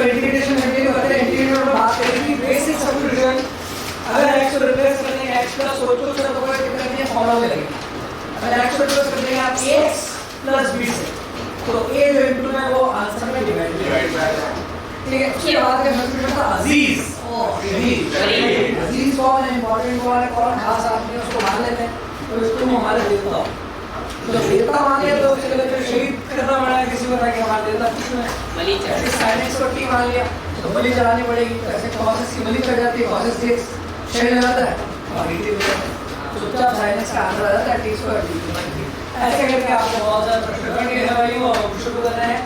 इसको integration continue करते हैं। इंटीग्रेशन में बात करेंगे बेसिक सब्स्टिट्यूशन। अगर x को रिप्लेस करने x प्लस सोचो तो कोई कितना दिया फॉर्मूला में लगेगा। अगर x को रिप्लेस कर देंगे आप ax प्लस b से तो a जो इनटू है वो आंसर में डिवाइड जाएगा। ठीक है, उसके बाद का सब्स्टिट्यूशन था अजीज। अजीज कौन है? इंपॉर्टेंट कौन है? कौन खास आदमी है उसको मान लेते हैं। तो इसको हमारे देवता हो तो देवता मान लिया तो उसके लिए शहीद करना पड़ा है किसी को ताकि हमारा देवता किसमें बलि चढ़े। sin x को t मान लिया तो बलि चढ़ानी पड़ेगी। तो ऐसे cos x की बलि चढ़ जाती है, cos x शहीद हो जाता है और dt हो जाता है। तो चुपचाप sin x का आंसर आ जाता है t स्क्वायर dt। ऐसे करके आपको बहुत ज़्यादा प्रश्न करने हैं भाई वो शुरू करना है।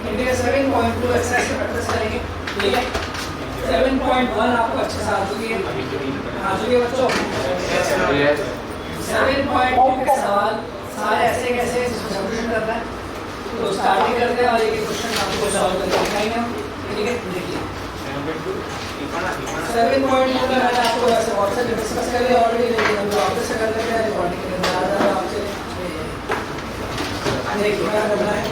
इंडिया 7.2 एक्सरसाइज से प्रैक्टिस करेंगे। ठीक है, 7.1 आपको अच्छे से आ चुकी है बच्चों। 7.2 के सवाल सारे ऐसे कैसे सॉल्यूशन करना है तो स्टार्टिंग करते हैं और एक क्वेश्चन आपको सॉल्व करके दिखाएंगे हम। ठीक है, देखिए 7.2 में मैंने आपको ऐसे व्हाट्सएप पे डिस्कस कर लिया ऑलरेडी, लेकिन हम वापस से कर लेते हैं रिकॉर्डिंग के अंदर आ रहा है आपसे। देखिए क्या करना है।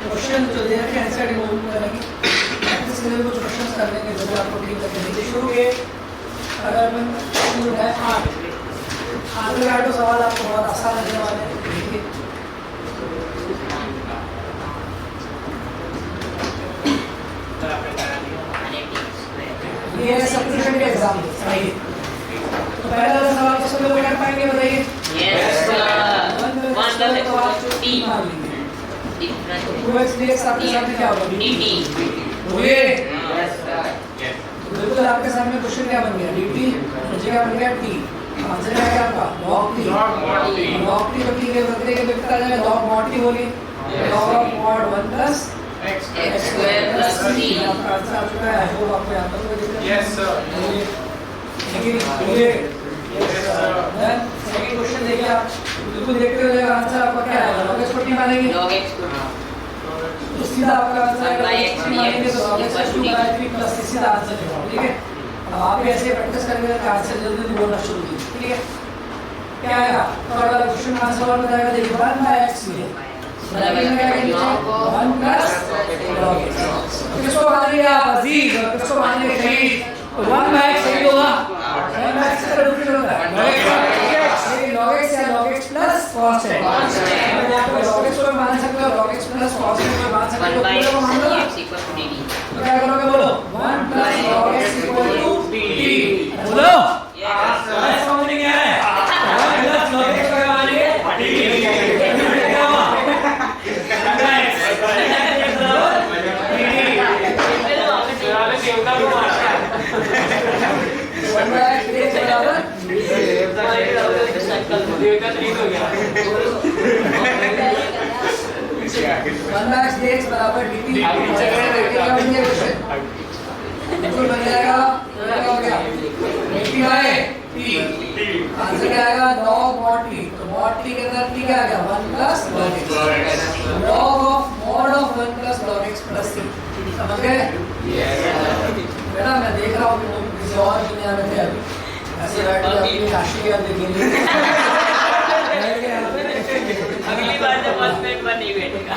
क्वेश्चन जो दे रखे हैं आंसर रिमूव करेंगे। इसके लिए कुछ क्वेश्चंस कर लेंगे जो आपको ठीक लगेंगे। देखिए शुरू के अगर मैं शुरू है 8 का तो सवाल आपको बहुत आसान लगने वाले हैं। देखिए ये सब्स्टिट्यूशन के एग्जाम है। तो पहला सवाल किस पे कर पाएंगे बताइए? Yes sir 1 + t 2x dx आपके सामने क्या होगा? dt। हुए यस सर। बिल्कुल आपके सामने क्वेश्चन क्या बन गया? dt मुझे क्या बन गया? t। आंसर क्या है आपका? log t। log t को t के बदले के लिखता जाए log mod t बोलिए। log of mod 1 + x square + t। आपका आंसर आ चुका है। वो आपको याद होगा। Yes sir. लेकिन हुए yes sir. Then second question देखिए आप बिल्कुल देखते हुए आंसर आपका क्या आएगा? log x को t मानेंगे log x को तो सीधा आपका आंसर आएगा x मानेंगे तो log x = 3 + सीधा आंसर होगा। ठीक है, अब आप ऐसे प्रैक्टिस करेंगे तो आंसर जल्दी जल्दी बोलना शुरू कीजिए। ठीक है, क्या आएगा? तो अगला क्वेश्चन का आंसर और बताएगा। देखिए 1/x मिले बराबर में क्या करेंगे? 1 + log x। किसको मानेंगे आप? अजीज। और किसको मानेंगे? शहीद। तो 1/x सही होगा। 1/x का रूट होगा log x या log x plus cos x। मैंने आपको log x को मान सकते हो, log x plus cos x को मान सकते हो। पूरे को मान लो x = dt। तो क्या करोगे बोलो? 1 + log x = dt। बोलो यस सर। समझ नहीं आ रहा है? 1 + log x को मानेंगे dt। क्या हुआ? 1/x बराबर देवता को मारता है। 1/x बराबर देवता 3 हो गया। 1/x dx बराबर dt। बिल्कुल बन जाएगा। क्या हो गया? dt/t। आंसर क्या आएगा? log mod t। तो mod t के अंदर t क्या आ गया? 1 + log x। log of mod of 1 + log x + t। समझ गए? बेटा मैं देख रहा हूँ कि तुम किसी और दुनिया में थे अभी। ऐसे बैठ के अपनी राशि का देखेंगे। अगली बार जब बस में एक बार नहीं बैठेगा।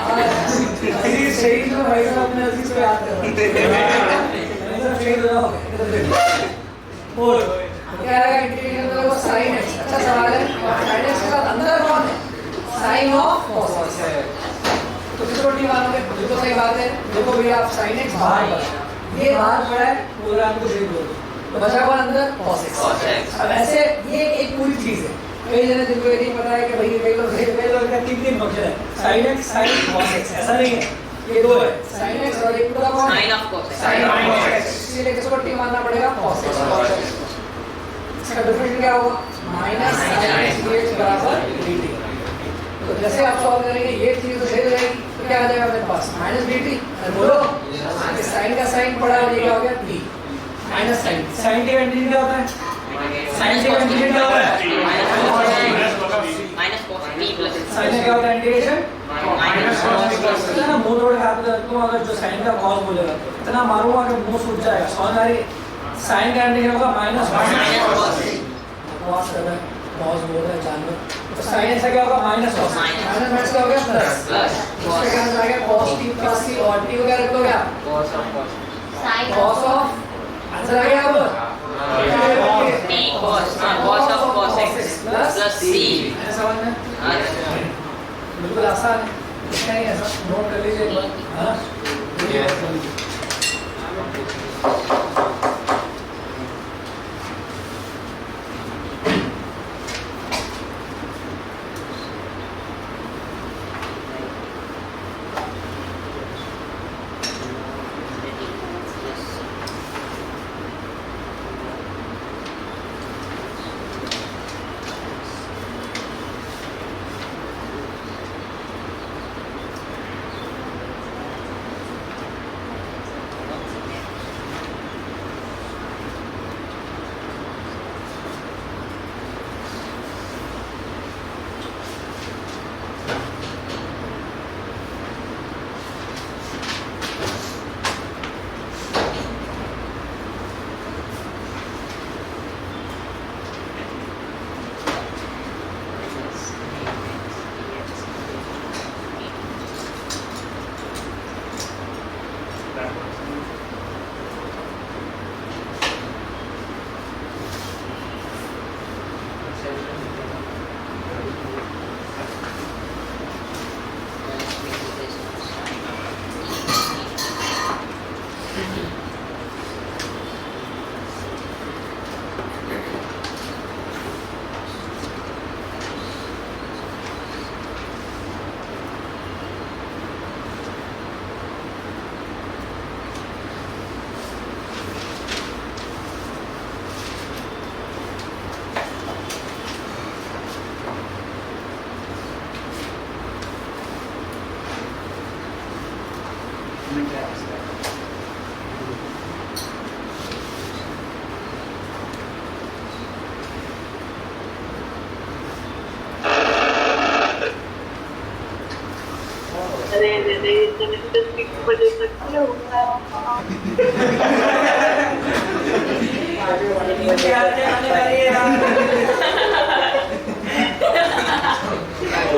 अजीज शहीद हो भाई साहब, अपने अजीज को याद करो। शहीद हो जाओगे। और क्या है इंटीग्रेशन का वो sin x। अच्छा सवाल है। sin x के साथ अंदर कौन है? sin of cos x है। तो किसको टी मानोगे? बिल्कुल सही बात है। देखो भैया आप sin x बाहर पड़ा है, ये बाहर पड़ा है, पूरा आपको सही बोल तो बचा हुआ अंदर cos x। अब ऐसे ये एक पूरी चीज है। कई जने जिनको ये नहीं पता है कि भाई कई लोग का 3 फंक्शन है sin x sin cos x। ऐसा नहीं है। ये दो है sin x और एक पूरा कौन sine of cos x sin of cos x, इसलिए किसको t मानना पड़ेगा cos x। इसका डिफरेंशियल क्या होगा माइनस sin x dx बराबर dt। तो जैसे आप सॉल्व करेंगे ये चीज तो सही रहेगी तो क्या आ जाएगा मेरे पास माइनस dt। बोलो sin का sin पड़ा और ये क्या हो गया t माइनस sin sin का इंटीग्रेट क्या होता है sin का इंटीग्रेट क्या होता है minus cos t plus sin का क्या होता है integration minus cos t plus इतना मुंह तोड़ के हाथ में रखूं अगर जो sin का cos बोलेगा इतना मारूंगा कि मुंह सूज जाएगा। समझ आ रही है sin का इंटीग्रेट होगा माइनस cos बहुत ज्यादा cos बोल रहा है जानवर तो sin से क्या होगा माइनस cos माइनस माइनस क्या हो गया प्लस इसका क्या आ गया cos t प्लस c और t को क्या रख दोगे आप cos ऑफ आंसर आ गया अब t cos of cos x plus c समझ में बिल्कुल आसान है इसका ही ऐसा नोट कर लीजिए एक बार हाँ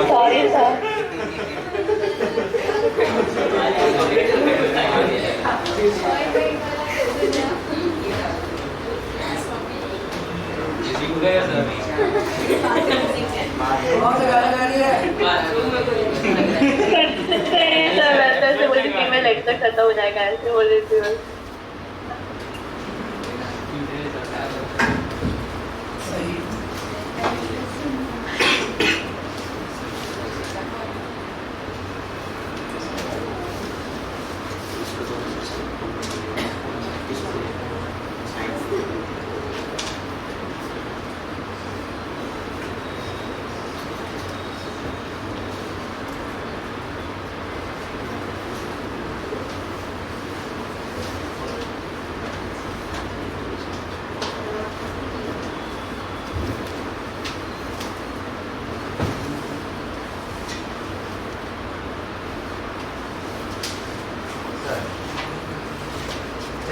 सॉरी सर वैसे फीमेल एक्टर खत्म हो जाएगा ऐसे बोल रही थी बस।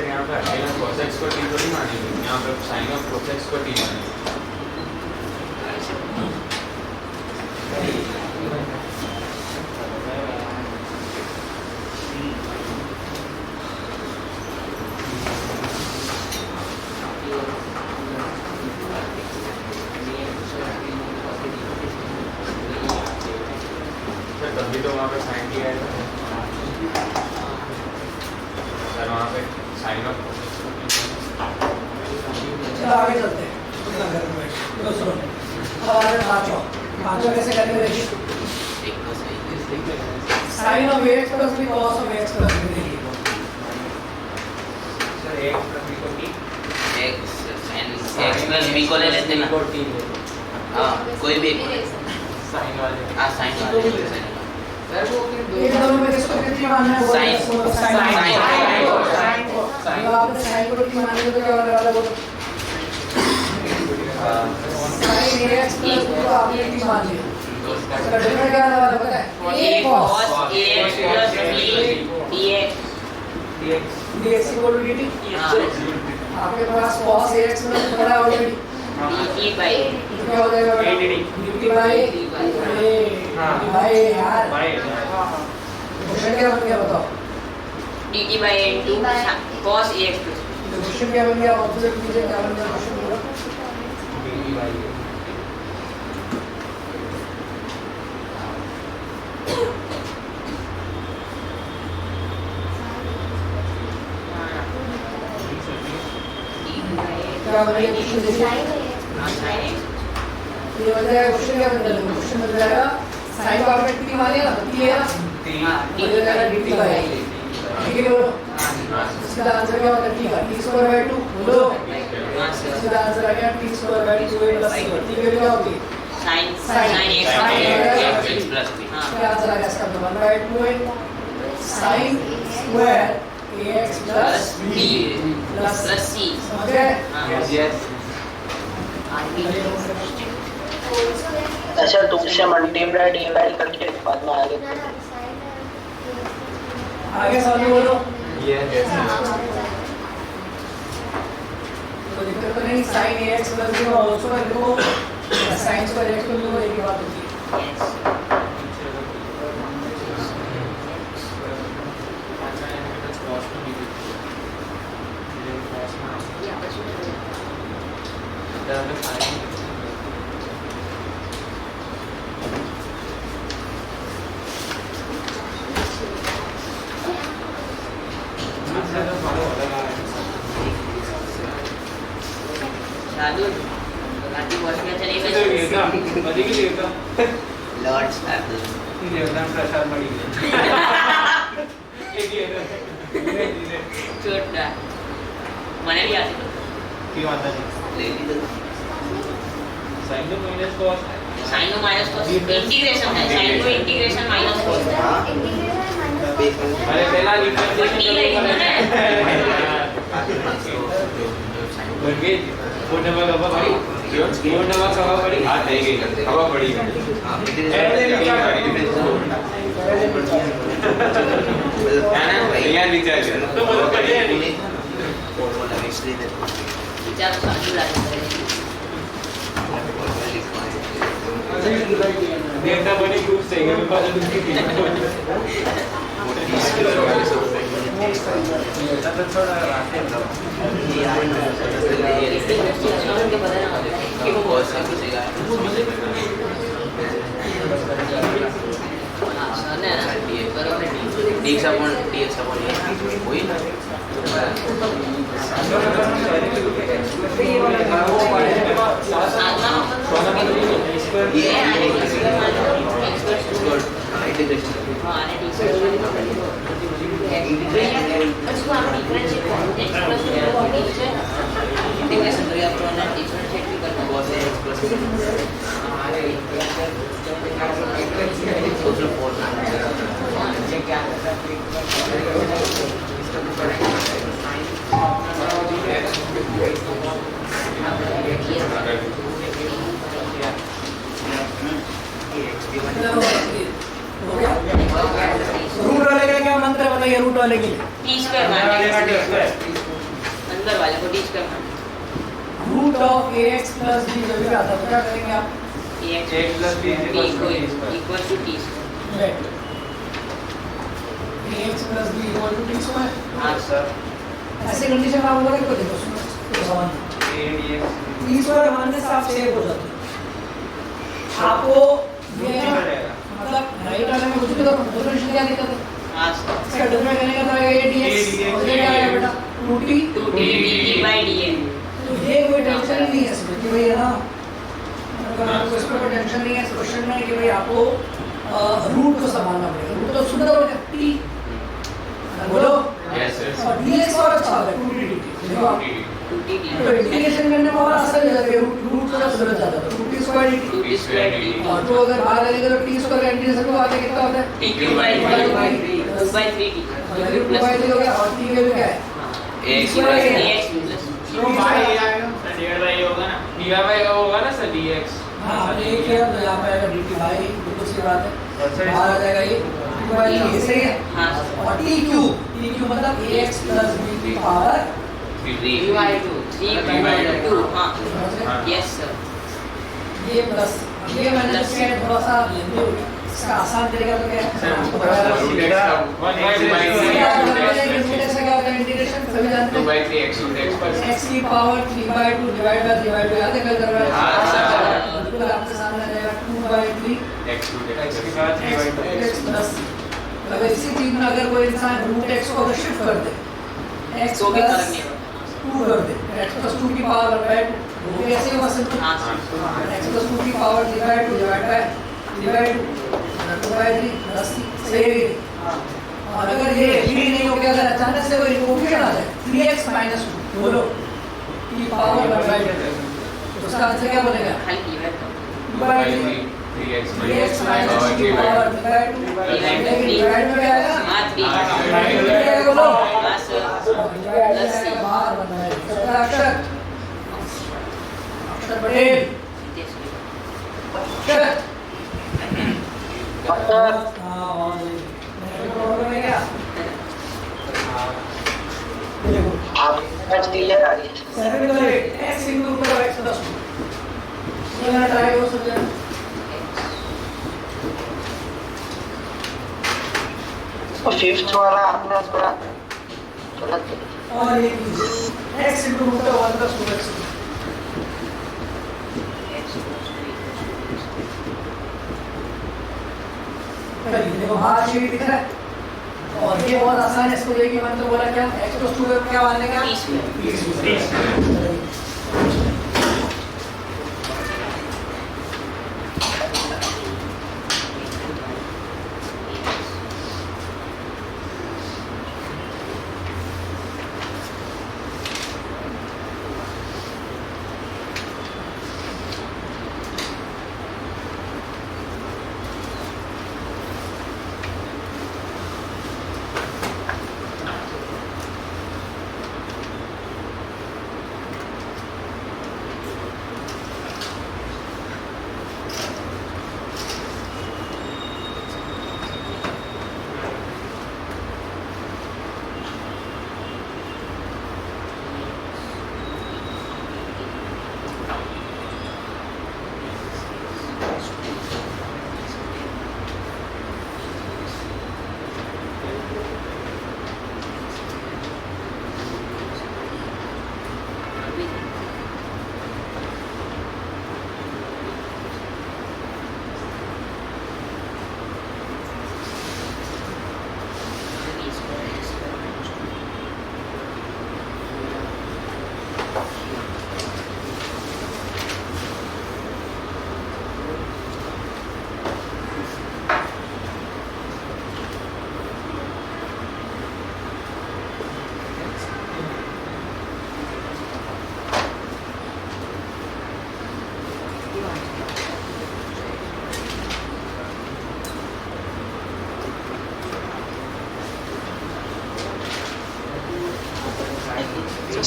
यहाँ पे sin of cos x को t थोड़ी मानेंगे, यहाँ पे sin of cos x को t मानेंगे। तभी तो वहाँ पे sin t आएगा सर, वहाँ पे sin of cos x को t। चलो आगे चलते हैं। तो सुनो अब आ रहे हैं पांचवा कैसे करेंगे देखिए sine of x plus b cos of x plus b देखिए सर x प्लस b को t x प्लस b को ले लेते ना। हाँ कोई भी साइन वाले हाँ साइन वाले सर वो एक दोनों में किसको कितनी मानना है वो Sin. Sign Sin. तो आपने साइन को कितनी माननी है तो क्या होने वाला है वो साइन एक्स प्लस बी को आपने कितनी मान ली इसका डिफरेंट क्या आने वाला है पता है a cos cos ax plus b dx dx dx equal to dt हाँ आपके पास cos ax प्लस पड़ा ऑलरेडी dt by तो क्या हो जाएगा a dt dt बाय हाँ। बाय यार बाय क्वेश्चन क्या बन गया बताओ dt by into cos ax plus तो क्वेश्चन क्या बन गया ऑब्जर्व कीजिए क्या बन गया क्वेश्चन पूरा dt by क्या बन गया क्वेश्चन देखिए sin x ये बन जाएगा क्वेश्चन क्या बन जाएगा क्वेश्चन बन जाएगा साइन को आपने कितनी मानी है ना कितनी है ना हाँ ये हो जाएगा dt बाय ठीक है बोलो इसका आंसर क्या होगा t का t स्क्वायर बाय 2 बोलो इसका आंसर आ गया t square by 2 plus c t की वैल्यू क्या होगी sin x plus b हाँ इसका आंसर आ गया इसका 1 बाय 2 है sin square ax plus plus b b plus c समझ गए हाँ yes अच्छा तुमसे मल्टीप्लाई डिवाइड करके बाद में आगे आगे सवाल बोलो yes तो दिक्कत तो नहीं sin ax प्लस b को आल्सो लिखो sin स्क्वायर x को लिखो एक ही बात होती है शार्दुल राती बॉस में चले गए लॉर्ड शार्दुल छोटा मने भी आते ले ली तो साइन को माइनस cos इंटीग्रेशन है साइन को इंटीग्रेशन माइनस cos अरे पहला हवा पड़ी विचार शार्दुल आते देखता बड़ी खुश से मेरे पास थोड़ा dx upon वही ना इंटीग्रेशन तो आपको ना डिफरेंशिएट भी करना cos ax plus रूट वाले का क्या मंत्र बताइए रूट वाले के लिए t स्क्वायर अंदर वाले को t square root of ax plus b जब भी आता है तो क्या करेंगे आप ax x plus b equal to t square ax plus b equal to t square हाँ सर ऐसे कंडीशन में आप होगा कि देखो सुनो तो समझ t स्क्वायर मानने से आप सेव हो जाते हो आपको ये मतलब राइट वाले में कुछ भी तो डिफरेंशियल क्या दिक्कत है हाँ सर इसका डिफरेंट करने का तो आएगा dx और ये क्या आएगा बेटा 2t 2t dt by dx तो ये कोई टेंशन ही नहीं है इसमें कि भाई है ना अगर आपको इस पर टेंशन नहीं है, क्वेश्चन में कि भाई आपको रूट को संभालना पड़ेगा। रूट तो शुद्ध हो गया टी, बोलो Yes, yes. और dx और अच्छा है 2t देखो आप तो इंटीग्रेशन करने में बहुत आसान हो जाता है। रूट का जरूरत ज्यादा है 2t square dt 2t square dt और तो अगर बाहर लगेगा तो t स्क्वायर का इंटीग्रेशन को आगे कितना होता है t by 3 2 बाय 3 हो गया और t की वैल्यू क्या है x plus dx plus तो बाय ये आएगा सर डिवाइड बाय ये होगा ना dy बाय होगा ना सर dx। हाँ हमने ये किया तो यहाँ पे आएगा dt बाय बिल्कुल सही बात है। बाहर आ जाएगा ये 2 बाय 3 सही है। हाँ और t क्यूब मतलब ax plus b की पावर 3 by 2 3 by 2 हाँ yes sir ये प्लस ये मैंने इसके थोड़ा सा लेंदी हो गया। इसका आसान तरीका तो क्या सर है रूट x 1 by 3 से क्या होता है इंटीग्रेशन सभी जानते 2 हैं by 3 x to x plus x की power 3 by 2 divide bye 3 by 2 याद है क्या कर रहा है हाँ, सर। बिल्कुल आपके सामने आ जाएगा 2 by 3 x to x के बाद 3 by 2 x प्लस अगर इसी चीज में अगर कोई इंसान रूट x को अगर शिफ्ट कर दे x तो भी प्लस फर्क नहीं पड़ता 2 कर दे x प्लस 2 की पावर बाय 2 वो भी ऐसे होगा सिंपल हाँ sir x प्लस 2 की power divide 2 divide by 2 by 3 plus सही है। और अगर ये भी नहीं हो गया अगर अचानक से कोई इक्वेशन आ जाए 3x - 2 बोलो की पावर बाय 2 तो उसका आंसर क्या बनेगा खाली डिवाइड करो 2 बाय 3x 3x - 2 की पावर डिवाइड 2 Divide डिवाइड में क्या आएगा हाँ 3 डिवाइड में क्या आएगा बोलो हाँ sir डिवाइड में आएगा बाहर बनना है सबका अक्षर अक्षर पटेल अक्षर सर हाँ और प्रॉब्लम है क्या आप आज क्लियर आ रही है 7 का रेट x into ऊपर x प्लस 2 ये ना ट्राई हो सकता है और फिफ्थ वाला आपने थोड़ा गलत और ये x into ऊपर 1 प्लस 2x देखो बाहर शीट दिख रहा है और ये बहुत आसान है। इसको देखिए मैंने तो बोला क्या x प्लस 2 क्या मानने का 30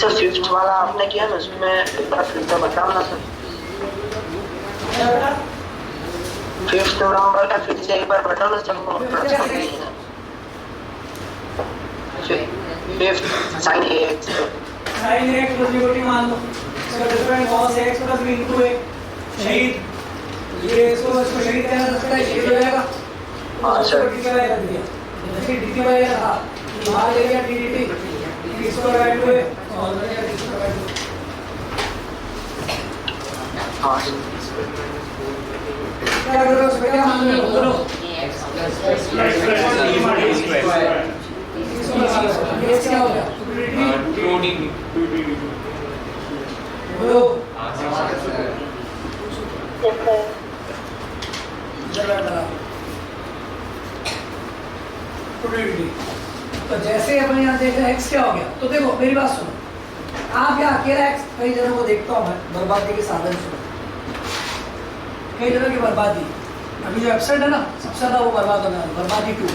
सर फिफ्थ वाला आपने किया ना उसमें एक बार फिर से बताओ ना सर फिफ्थ नंबर का फिर से एक बार बताओ ना sir fifth sine x sin x plus b मान लो इसका different cos x plus b into a शहीद ये इसको शहीद कहना सकता है ये हो जाएगा हाँ सर dt बाय कर दिया जैसे dt बाय था बाहर ले गया dt इसको बाय 2 है और हो जाएगा dt बाय 2 हाँ क्या कर रहे हो उसमें क्या मान रहे हो बोलो ये क्या हो गया 2d बोलो प्रोबेबिलिटी। तो जैसे अपन यहाँ देख रहे हैं x क्या हो गया, तो देखो मेरी बात सुनो, आप यहाँ अकेला x, कई जनों को देखता हूँ मैं बर्बादी के साधन से, कई जनों की बर्बादी, अभी जो एब्सेंट है ना सबसे ज्यादा वो बर्बाद होना है, बर्बादी 2।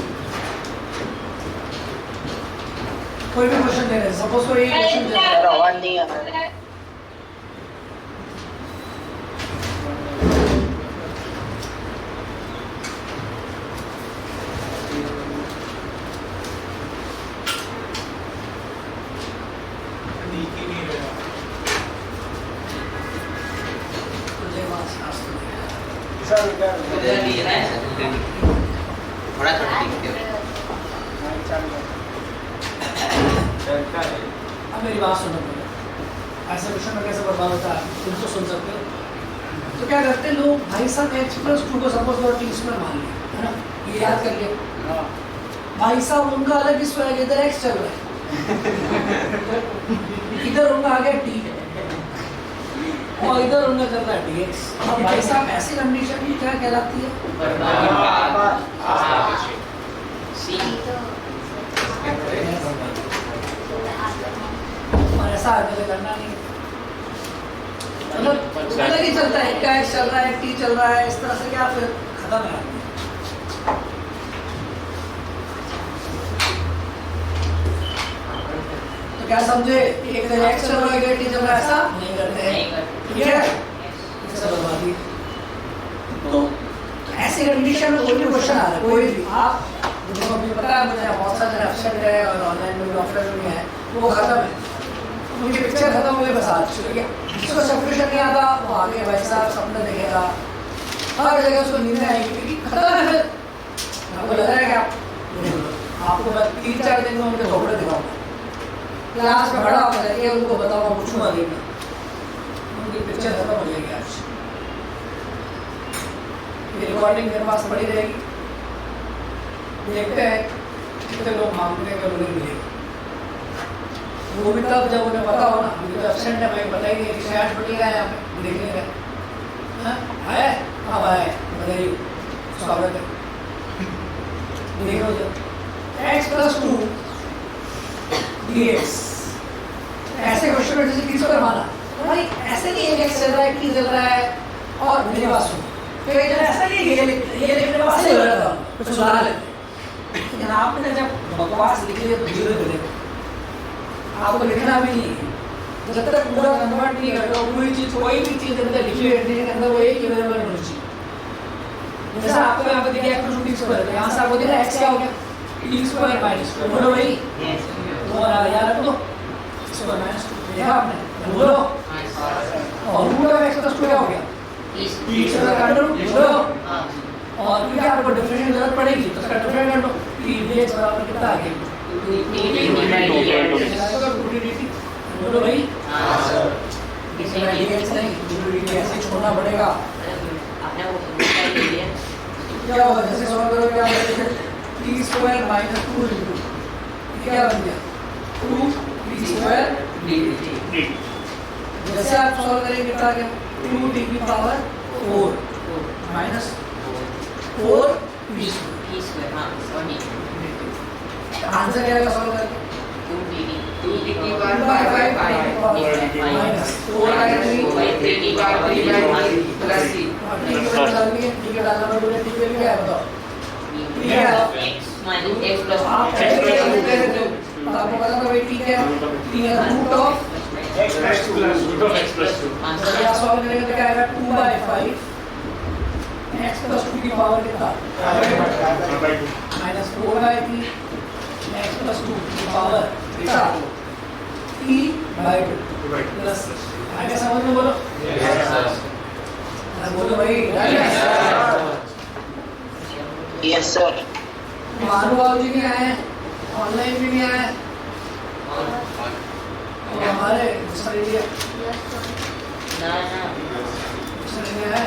कोई भी क्वेश्चन दे रहे हैं, सपोज कोई एक क्वेश्चन दे रहा है, मेरा आवाज नहीं आ रहा है। तुझे बात शास्त्र में है। उधर भी है ना, थोड़ा थोड़ा दिखते हो। अब मेरी बात सुनो पहले, ऐसे क्वेश्चन में कैसे बर्बाद होता है तुम तो सुन सकते हो। तो क्या करते हैं लोग, भाई साहब x+2 को सपोज करो t स्क्वायर मान लिया है ना, ये याद कर लिया, भाई साहब उनका अलग स्क्वायर है, इधर x चल रहा है, इधर उनका आ गया t और इधर उनका चल रहा है dx। अब भाई साहब ऐसी कंडीशन की क्या कहलाती है? और ऐसा आगे करना नहीं, मतलब अलग ही चलता है, क्या x चल रहा है, t चल रहा है, इस तरह से क्या फिर खत्म है। तो क्या समझे, एक तरह x चल रहा है, t चल रहा है, ऐसा नहीं करते हैं, ठीक है? इससे बर्बादी। तो ऐसी कंडीशन में कोई भी क्वेश्चन आ रहा है, कोई भी, आप मुझे अभी पता है, मुझे बहुत सारे ऑप्शन है और ऑनलाइन में भी ऑफलाइन में है, वो खत्म है, उनकी पिक्चर खत्म हो गई, बस आज ठीक है। जिसको सब्सक्रिप्शन नहीं आता वो आगे भाई साहब सपना देखेगा, हर जगह उसको नींद आएगी, क्योंकि खत्म है। फिर आपको लग रहा है क्या, आपको मैं 3-4 दिन में उनके झोपड़े दिखाऊंगा, क्लास में खड़ा होकर जाके उनको बताऊंगा, पूछूंगा देखना, उनकी पिक्चर खत्म हो जाएगी आज। ये रिकॉर्डिंग मेरे पास पड़ी रहेगी, देखते हैं कितने लोग मांगते हैं कि उन्हें मिलेगा, वो भी तब जब उन्हें पता हो ना, मुझे तो एब्सेंट है, मैं पता ही नहीं कि शायद पड़ी गया यहाँ पे देखने का है, अब आए बताइए, स्वागत है। देखो जब x+2 dx, ऐसे क्वेश्चन में जैसे किसको करवाना भाई, ऐसे नहीं है x चल रहा है, t चल रहा है, और मेरी बात सुनो, तो ऐसा नहीं है ये लिखने के बाद सही हो जाता है, कुछ सुधार लेते हैं, लेकिन आपने जब बकवास लिख लिया तो जीरो मिलेगा, आपको लिखना भी नहीं है, जब तक पूरा कन्वर्ट नहीं करते हो, पूरी चीज, कोई भी चीज अंदर लिखी हुई है के अंदर वो एक ही वेरिएबल होनी चाहिए। जैसा आपको यहाँ पे दिया x स्क्वायर, यहाँ से आपको दिया x क्या हो गया, t स्क्वायर माइनस 2, बोलो भाई, वो याद रख दो, स्क्वायर माइनस 2 देखा आपने, बोलो, और रूट ऑफ x+2 क्या हो गया, t स्क्वायर काट दो, बोलो, और फिर आपको डिफरेंशियल जरूरत पड़ेगी तो उसका डिफरेंट कर दो, t dx बराबर कितना आ गया, बोलो भाई, इसमें dx नहीं, ऐसे छोड़ना पड़ेगा, आपने वो समझा लिया, क्या होगा जैसे सॉल्व करोगे क्या होगा, t स्क्वायर माइनस 2 इंटू क्या बन गया 2t स्क्वायर dt। जैसे आप सॉल्व करेंगे कितना गया 2t की पावर 4 माइनस 4t स्क्वायर, हाँ सॉरी, आंसर क्या आएगा सॉल्व करके 2t की पावर माइनस 4 आएगा 3t पावर 3 प्लस c ठीक है डालना पड़ेगा, ठीक है क्या है बताओ, x माइनस x प्लस आप आपको पता था भाई ठीक है, ठीक है रूट ऑफ x+2 तो क्या सॉल्व करेंगे तो क्या आएगा 2/5 x+2 की पावर कितना माइनस 4/3 x+2 की पावर कितना t/2 प्लस आगे समझ में बोलो, बोलो भाई, यस सर। महानुभाव जी भी आए हैं, ऑनलाइन भी नहीं आए, और हमारे दूसरा इंडिया ना ना दूसरा इंडिया है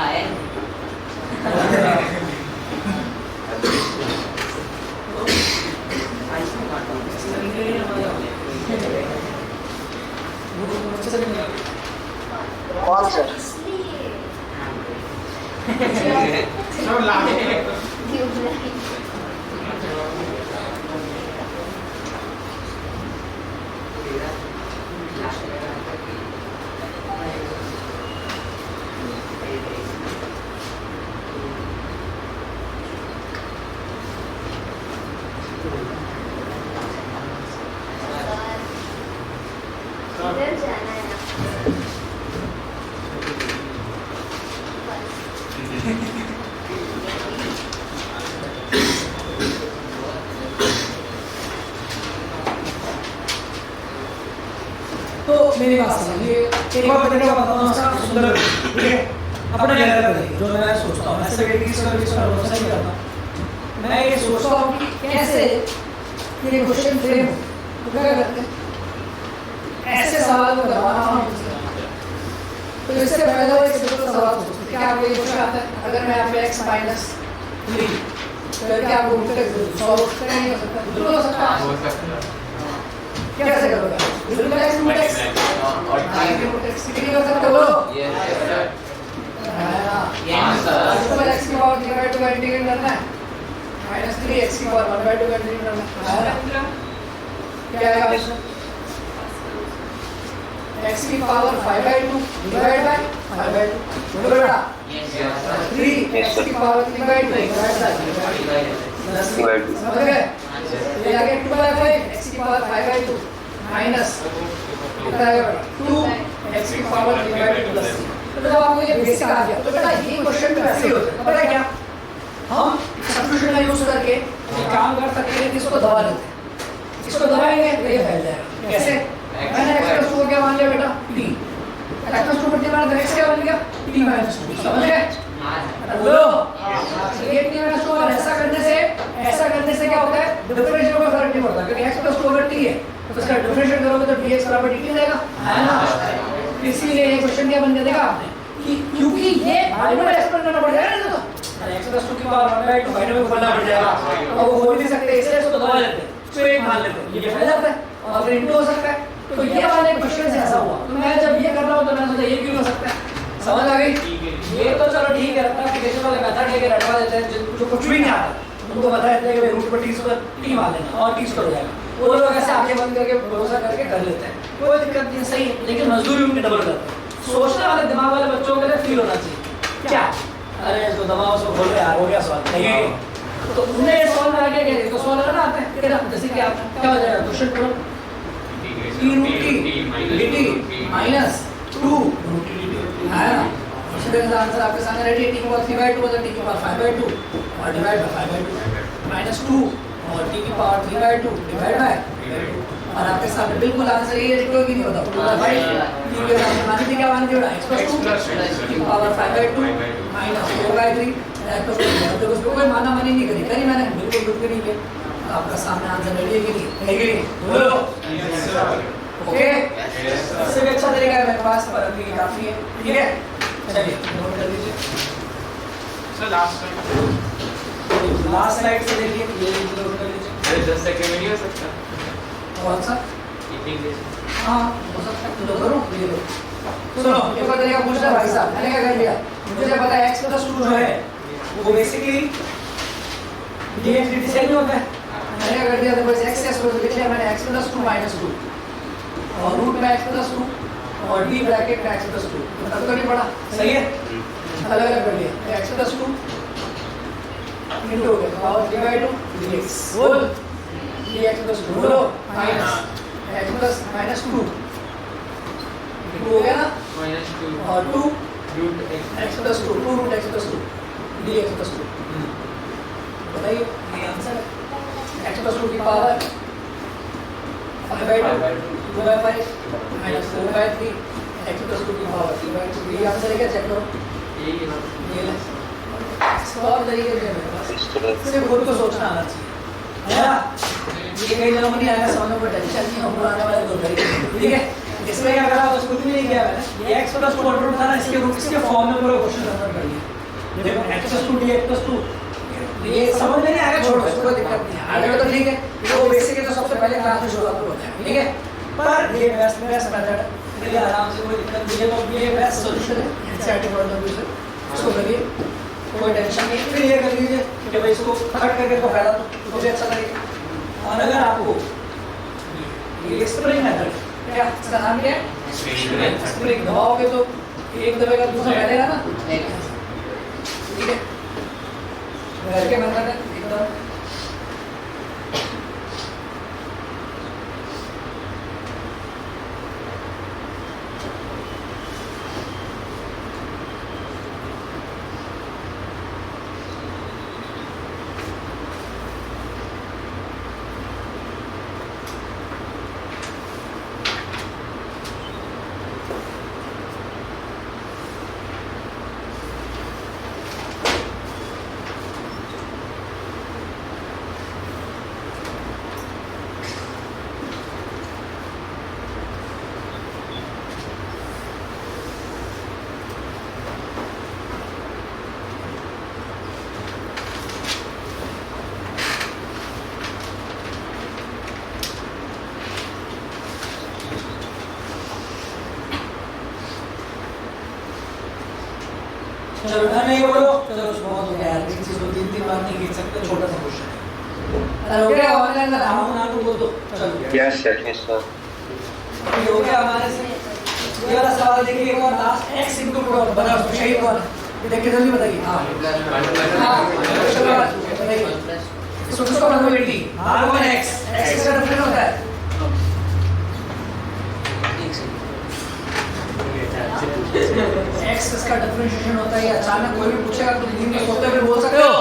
आए कौन सर? इधर जाना है तो मेरी बात समझिए, एक बार तरीका बताऊँ सा सुंदर, ठीक है? अपने लेवल पे देखिए, जो मैं सोचता हूँ, ऐसे व्यक्ति किसी का भरोसा नहीं करता। मैं ये सोचता हूँ कि कैसे ये क्वेश्चन फ्रेम हो, तो क्या करते हैं? ऐसे सवाल को करवाना हम तो इससे पहले वो एक सिंपल सवाल सोचते हैं, क्या आपको ये क्वेश्चन आता है? अगर मैं आपको x माइनस 3 तो क्या आपको सॉल्व करना नहीं हो सकता? बिल्कुल हो सकता है। कैसे करोगे? बिल्कुल x रूट x और y रूट x कितनी कर सकते हो? Yes, sir. तो x की पावर 3/2 का इंटीग्रेट करना है, माइनस 3 x की पावर 1/2 का इंटीग्रेट करना है। क्या आएगा ऑप्शन? x की पावर 5/2 डिवाइड बाय 5/2 बोलो बेटा। Yes, sir. 3 x की पावर 3/2 डिवाइड बाय 10 समझ गए? ये आगे 2/5 x की पावर 5/2 माइनस कितना आएगा बेटा 2 x की पावर 3/2 10। तो जब आपको ये बेसिक आ गया तो बेटा ये क्वेश्चन तो ऐसे ही होता है, पता है क्या? हम सब्स्टिट्यूशन का यूज करके एक काम कर सकते हैं, इसको दबा लेते हैं, इसको दबाएंगे तो ये फैल जाएगा। कैसे? मैंने x प्लस 2 क्या मान लिया बेटा t, x प्लस 2 बटे माना तो x क्या बन गया t माइनस 2, समझ गए? बोलो ये t माइनस 2। और ऐसा करने से क्या होता है? डिफरेंशियल में फर्क नहीं पड़ता, क्योंकि x प्लस 2 अगर t है तो इसका डिफरेंशिएट करोगे तो dx बराबर dt रहेगा, है ना? इसीलिए ये क्वेश्चन क्या बन गया देखा आपने कि क्योंकि ये बारे में एक्सप्लेन करना पड़ जाएगा ना, तो x प्लस 2 की पावर 1/2 बारे में खोलना पड़ जाएगा और वो खोल नहीं सकते, इसलिए इसको दबा लेते हैं, इसको एक मान लेते हैं, ये फैल जाता है और फिर इनटू हो सकता है। तो ये वाले क्वेश्चन से ऐसा हुआ, तो मैं जब ये कर रहा हूँ तो मैं सोचा ये क्यों हो सकता है, समझ आ गई? ये तो चलो ठीक है, एप्लीकेशन वाले मेथड लेके रटवा देते हैं जो कुछ भी नहीं आता, उनको बता देते हैं कि रूट पर t मान लेना और t स्क्वायर हो जाएगा, वो लोग ऐसे आगे बंद करके भरोसा करके कर लेते हैं, कोई दिक्कत नहीं, सही है, लेकिन मजदूरी उनकी डबल करते हैं। सोचने वाले दिमाग वाले बच्चों के लिए फील होना चाहिए क्या, अरे इसको दबाओ उसको खोल रहे यार, हो गया सवाल नहीं, तो उन्हें ये सवाल में आगे क्या तो सवाल लगाना आते हैं क्या, जैसे कि आप क्या हो जाएगा क्वेश्चन पूरा t root t dt minus 2 root dt है ना। इसका आंसर आपके सामने रेडी है, t की पावर 3/2 मतलब t की पावर 5/2 और डिवाइड बाय 5/2 माइनस 2 और t की पावर 3/2 डिवाइड बाय, और आपके सामने बिल्कुल आंसर ये कोई भी नहीं होता भाई, t के सामने मान लीजिए क्या मान दिया x प्लस 2 t की पावर 5/2 माइनस 4/3 तो उसको कोई माना मानी नहीं करी मैंने, बिल्कुल नहीं किया। आपका सामने आंसर रेडी है कि नहीं बोलो ओके। इससे भी अच्छा तरीका है मेरे पास, पर अभी काफी है, ठीक है चलिए नोट कर लीजिए सर लास्ट स्लाइड से देखिए, ये नोट कर लीजिए। 10 सेकंड में नहीं हो सकता कौन सा? इंग्लिश हाँ हो सकता है, तो करो ये लो। सुनो एक और तरीका पूछ रहा भाई साहब, मैंने क्या कर लिया, मुझे जब पता है x प्लस 2 जो है वो बेसिकली dx dt से नहीं होता है, मैंने क्या कर दिया तो बस x से लिख लिया मैंने x प्लस 2 माइनस 2 और रूट में x प्लस 2 और d ब्रैकेट में x प्लस 2, मतलब तो नहीं पड़ा, सही है, अलग अलग कर लिया x प्लस 2 इनटू हो गया पावर 3/2 dx बोल dx प्लस 2 बोलो माइनस x प्लस माइनस 2 हो गया ना -2 और 2 root x plus 2 2 root x plus 2 dx plus 2, बताइए ये आंसर है x प्लस 2 की पावर 5/2 2/5 माइनस 4/3 x प्लस 2 की पावर 3/2, ये आंसर है क्या, चेक करो ये ले इसको और तरीके से मेरे पास सिर्फ खुद को सोचना आना चाहिए है ना, ये कई जगह में नहीं आएगा समझ में, टेंशन नहीं हम आने वाले दो तरीके, ठीक है। इसमें क्या करा बस कुछ भी नहीं किया मैंने, ये x प्लस 2 रूट था ना, इसके रूट इसके फॉर्म में पूरा क्वेश्चन कन्वर्ट कर लिया, देखो x प्लस 2 dx प्लस 2 ये समझ में नहीं आएगा, छोड़ो कोई दिक्कत नहीं है, आगे तो ठीक है, वो बेसिक है तो सबसे पहले क्लास में शुरुआत हो जाएगा, ठीक है। पर ये बेस्ट मेथड है, आराम से कोई दिक्कत नहीं है, तो ये बेस्ट सॉल्यूशन है एनसीईआरटी पॉइंट ऑफ व्यू से, इसको करिए कोई टेंशन नहीं, फिर ये कर लीजिए कि भाई इसको कट करके इसको फैला दो मुझे अच्छा लगेगा। और अगर आपको ये स्प्रिंग मेथड क्या इसका नाम क्या है, स्प्रिंग दबाओगे तो एक दबेगा दूसरा फैलेगा ना, ठीक है घर के मेथड है एकदम सकते हो, छोटा सा क्वेश्चन है। अरे हो गया ऑनलाइन का नाम नाम बोल दो, चलो यस सर। ये हो गया हमारे से। ये वाला सवाल देखिए एक और लास्ट x इनटू कौन बना सही कौन है, देख के जल्दी बताइए। हाँ बताइए इसको किसको बना बेटी, हाँ कौन है x, x किसका डिफरेंस होता है? x इसका डिफरेंशिएशन होता है। अचानक कोई भी पूछेगा तो नींद में सोते हुए बोल सकते हो।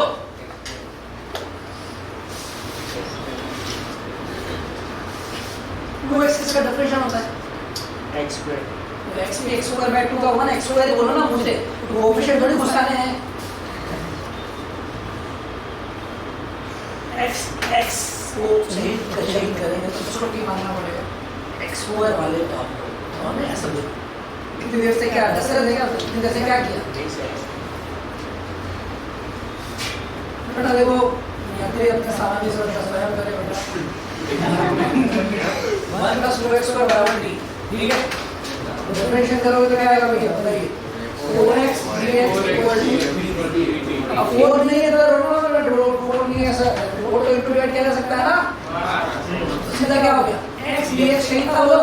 तो x इसका डिफरेंशिएशन होता है x square तो x भी x स्क्वायर बाय 2 का होगा ना, x स्क्वायर बोलो ना मुझे, तो कोएफिशिएंट थोड़ी घुसाने हैं। x को सही करेंगे तो इसको क्या मानना पड़ेगा, x स्क्वायर वाले टर्म को हमने ऐसा बोला। कितनी देर से क्या दस देगा, कितनी देर से क्या किया बेटा, देखो यात्री अपने सामान की सुरक्षा स्वयं करे बेटा। 1 + 2x ² = t, ठीक है। डिफरेंशिएट करोगे तो क्या आएगा भैया बताइए, 4x dx = अब 4 नहीं है तो 4 नहीं है सर, 4 तो इंटू किया जा सकता है ना, सीधा क्या हो गया x dx सही था वो,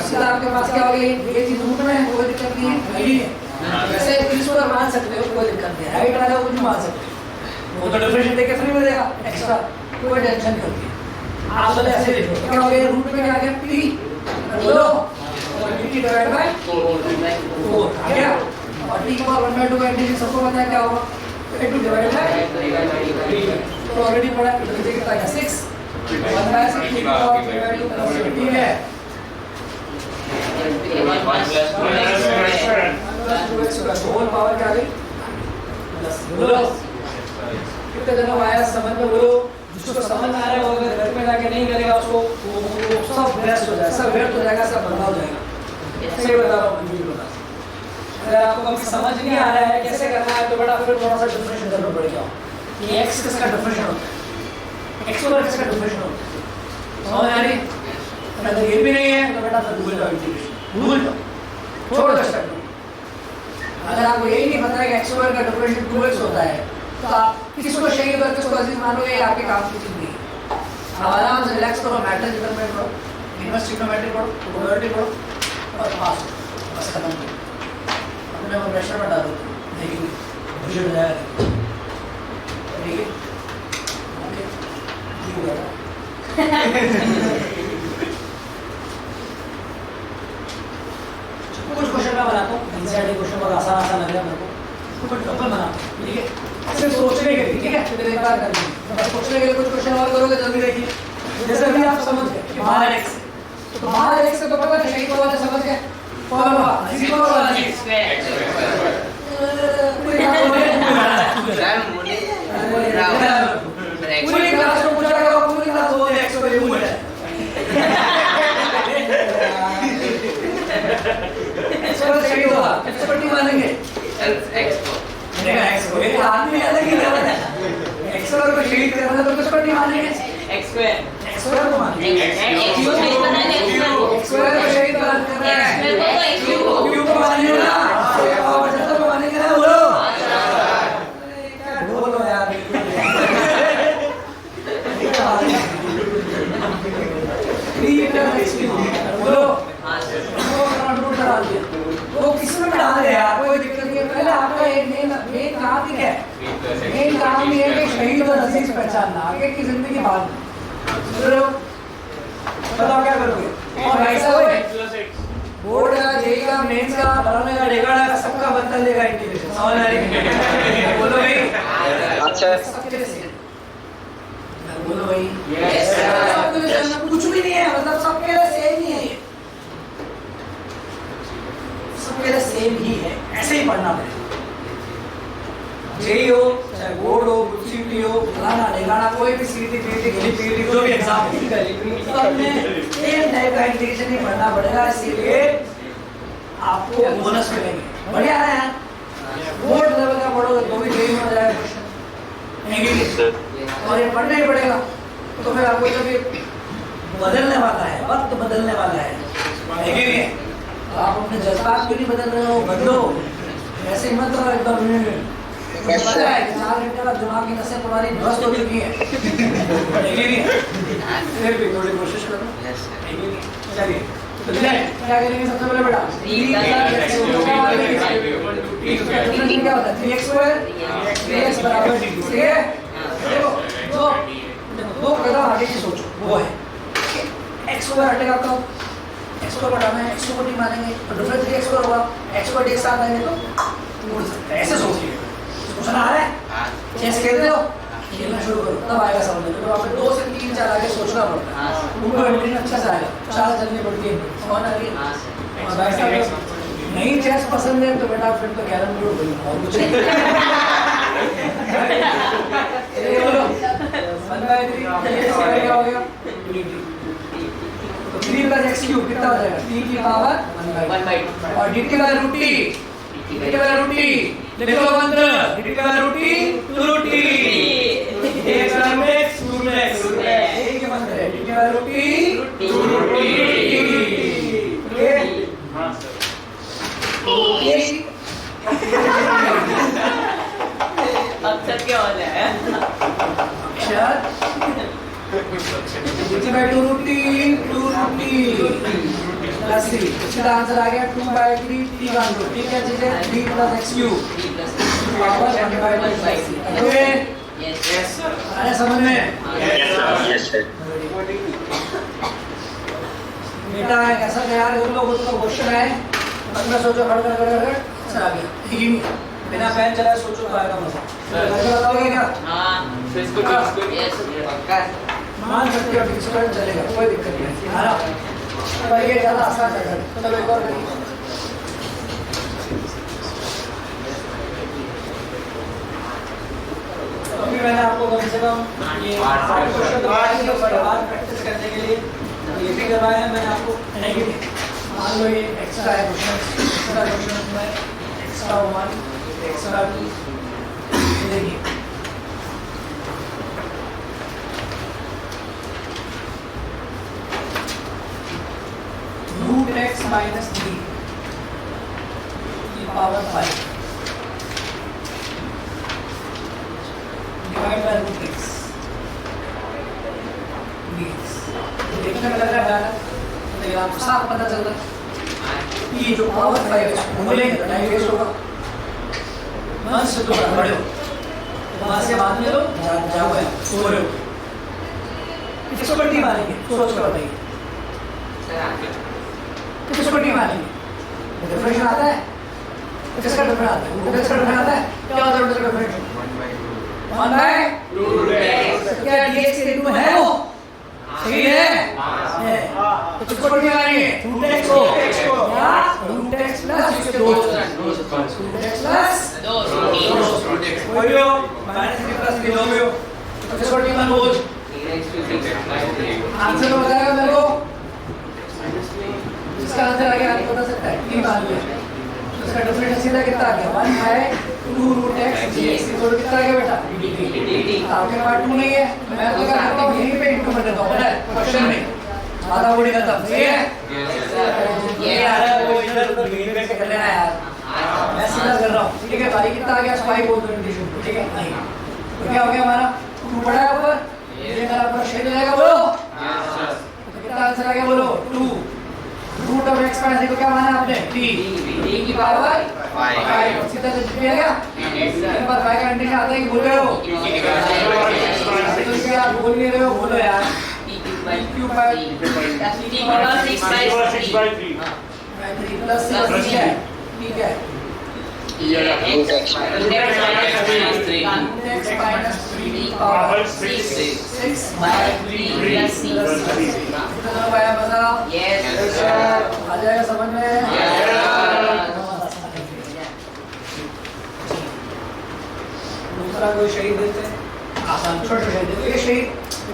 सीधा आपके पास क्या हो गया, ये चीज रूट में है, कोई दिक्कत नहीं है, वही है। वैसे इस पर मान सकते हो, कोई दिक्कत नहीं है, राइट वाला कुछ मान सकते हो, वो तो डिफरेंशिएट देके फ्री मिलेगा एक्स्ट्रा, कोई टेंशन नहीं होती। आप बोले ऐसे देखो क्या हो गया, रूट में क्या आ गया p बोलो और dt डिवाइड बाय 4 आ गया, और t को 1/2 का इंटीग्रेशन सबको पता है क्या होगा, a2 डिवाइड बाय तो ऑलरेडी पढ़ा है, तो कितना है 6 1/6 ठीक है। 1 + 2x होल पावर क्या आ गई प्लस, बोलो कितने जनों आया समझ में, बोलो जिसको समझ में आ रहा है वो अगर घर में जाके नहीं करेगा उसको वो सब वेस्ट हो जाएगा, सब व्यर्थ हो जाएगा, सब बर्बाद हो जाएगा। सही बता रहा हूँ, अगर आपको अभी समझ नहीं आ रहा है कैसे करना है तो बड़ा फिर थोड़ा सा डिफरेंशिएट करना पड़ेगा कि x किसका डिफरेंशिएट होता है, x और x का डिफरेंशिएट होता है, समझ आ रही? अगर ये भी नहीं है तो बेटा फिर भूल जाओ इंटीग्रेशन, भूल जाओ, छोड़ दो स्टेप। अगर आपको यही नहीं पता है कि x और का डिफरेंशिएट 2x होता है तो आप किसको शहीद और किसको अजीज मानोगे, ये आपके काम की चीज नहीं है। आप आराम से रिलैक्स करो, मैटर डिटरमिनेंट पढ़ो, इनवर्स ट्रिग्नोमेट्री पढ़ो, प्रोबेबिलिटी पढ़ो और पास हो, बस खत्म करो। अपने को प्रेशर में डालो, देखिए खुशी हो जाएगा, ठीक है ओके ठीक हो गया। कुछ क्वेश्चन मैं बनाता हूँ, एनसीईआरटी क्वेश्चन बहुत आसान आसान लग रहा है मेरे को, कुछ डबल बनाता हूँ, ठीक है, सिर्फ सोचने के लिए, ठीक है, फिर एक बार करनी है, बस सोचने के लिए कुछ क्वेश्चन और करोगे जल्दी देखिए। जैसे अभी आप समझ गए कि बाहर x तो बाहर x से तो पता नहीं को वाला समझ गए, कौन होगा इसी को वाला x पूरी क्लास को पूछा गया, पूरी क्लास बोल दे x को ये बोल है एक्सपर्ट सही होगा, एक्सपर्ट नहीं मानेंगे x को, ये आदमी अलग ही लेवल है, एक्सपर्ट को शहीद करना तो एक्सपर्ट नहीं मानेंगे, एक्सपर्ट को मानेंगे, एक्सपर्ट को शहीद करना है, क्यों को मानेंगे ना, और जब को मानेंगे ना, बोलो क्या बोलो यार, बोलो वो किसी में डाल दे यार, कोई दिक्कत नहीं है। पहले आपका एक मेन काम ही है, मेन काम ही है कि शहीद और अजीज पहचानना, आगे की जिंदगी बाद में बताओ क्या करोगे। और ऐसा हो बोर्ड का, जेई का, मेंस का, बराबर का, डेगाड़ा का, सबका बदल देगा इंटीग्रेशन, समझ आ रही है? बोलो भाई अच्छा सबके लिए बोलो भाई यस, कुछ भी नहीं है, मतलब सबके लिए सेम ही है, ये सबके लिए सेम ही है, ऐसे ही पढ़ना पड़ेगा। जेई हो चाहे बोर्ड हो, सीटी हो, फलाना ढेगाना, कोई भी सीटी पीटी पीटी जो भी एग्जाम सब में सेम टाइप का इंटीग्रेशन ही पढ़ना पड़ेगा, इसीलिए आपको बोनस मिलेंगे। बढ़िया है यार, बोर्ड लेवल का पढ़ोगे तो भी जेई में हो जाएगा क्वेश्चन, और ये पढ़ना ही पड़ेगा। तो फिर आपको जब ये बदलने वाला है, वक्त बदलने वाला है, तो आप अपने जज्बात क्यों नहीं बदल रहे हो, बदलो, ऐसे मत रहो एकदम Yes, पता sir. है कि 4 घंटे बाद दिमाग की नसें तुम्हारी ध्वस्त हो चुकी हैं। नहीं नहीं फिर भी थोड़ी कोशिश करो। Yes, sir. नहीं नहीं चलिए तो लेट क्या करेंगे सबसे पहले बेटा 3 क्या होता है 3x स्क्वायर 3x बराबर d ठीक है। देखो दो कदम आगे की सोचो वो है x स्क्वायर हटेगा कब x को बढ़ाना है x को टी मानेंगे तो डिफरेंस 3x स्क्वायर होगा x को डी साथ आएंगे तो मुड़ सकते हैं ऐसे सोचिए क्वेश्चन आ रहा है चेस खेलते हो खेलना शुरू करो तब आएगा समझ में तो आपको 2 से 3 4 आगे सोचना पड़ता है उनको एंट्री अच्छा से आएगा 4 चलनी पड़ती है समझ आ रही है और बैठा नहीं चेस पसंद है तो बेटा फिर तो कैरम बोर्ड खेलो और कुछ नहीं ये बोलो बंदा इतनी क्या हो गया तो 3 + x³ कितना हो जाएगा 3 की पावर 1/2 और dt का रूट t dt का रूट t लिख लो मंत्र dt का रूट t रूट t एक रूट x रूट x एक ही मंत्र है dt का root t root t okay हां सर अक्षर क्या हो जाए अक्षर dt by 2 root t plus 3 इसका आंसर आ गया 2/3 t1 रूट t क्या चीज है 3 + x³ power 1/2 okay yes sir आया समझ में Yes, sir. बेटा कैसा तैयार कर लो वो तो क्वेश्चन है बंदा सोचो खड़ कर सर आ गया ठीक है बिना पेन चलाए सोचो तो आएगा मजा बताओगे क्या हां यस पक्का मान सकते हो फिक्स कर चलेगा कोई दिक्कत नहीं आ रहा पर ये ज्यादा आसान है चलो एक और करिए अभी मैंने आपको कम से कम ये 8 क्वेश्चन करवाए हैं और बार प्रैक्टिस करने के लिए ये भी करवाए हैं मैंने आपको नहीं मान लो ये एक्स्ट्रा है क्वेश्चन में एक्स्ट्रा 1 एक्स्ट्रा 2 देखिए रूट x माइनस 3 की power 5 divide by root x dx देखने में लग रहा है लेकिन आपको साफ पता चल रहा है ये जो पावर 5 है बोलेंगे टाइम वेस्ट होगा मन से तो बड़े हो वहां से बाद में लो जाओ सो रहे हो किसको टी मारेंगे सोच कर बताइए किसको टी मारेंगे डिफरेंशियल आता है किसका डिफरेंस आता है किसका डिफरेंस आता है क्या होता है डिफरेंस 1/√x क्या dx के रूप में है वो सही है तो किसको टी मारेंगे √x को या √x प्लस इसके दो √x प्लस वही हो माइनस के प्लस भी दोगे हो तो किसको टी मारो आंसर तो बताएगा मेरे को इसका आंसर आगे आपको बता सकता है टी मान लिया इसका डिफरेंस सीधा कितना आ गया 1/√x dx इक्वल कितना आ गया बेटा dt आपके पास 2 नहीं है मैं तो क्या करता हूं यहीं पे इंटू कर देता हूं पता है क्वेश्चन में आधा बड़ी खत्म सही है ये आ रहा है वो इधर उधर यहीं पे कर लेना यार मैं सीधा कर रहा हूं ठीक है भाई कितना आ गया 5 बोल दो इंटीग्रेशन ठीक है नहीं तो क्या हो गया हमारा 2 बड़ा है ऊपर ये मेरा ऊपर शेड रहेगा बोलो तो कितना आंसर आ गया बोलो 2 रूट ऑफ x माइनस को क्या माना आपने t की पावर 5 सीधा से लिख दिया एक बार 5 का इंटीग्रेशन आता है कि भूल गए हो तो क्या आप बोल नहीं रहे हो बोलो यार q बाय 6/3 प्लस c है ठीक है √x minus 3 power 6 6/3 plus c कितना पाया मजा यस आ जाएगा समझ में दूसरा कोई शहीद देते हैं आसान छोटे शहीद देते ये शहीद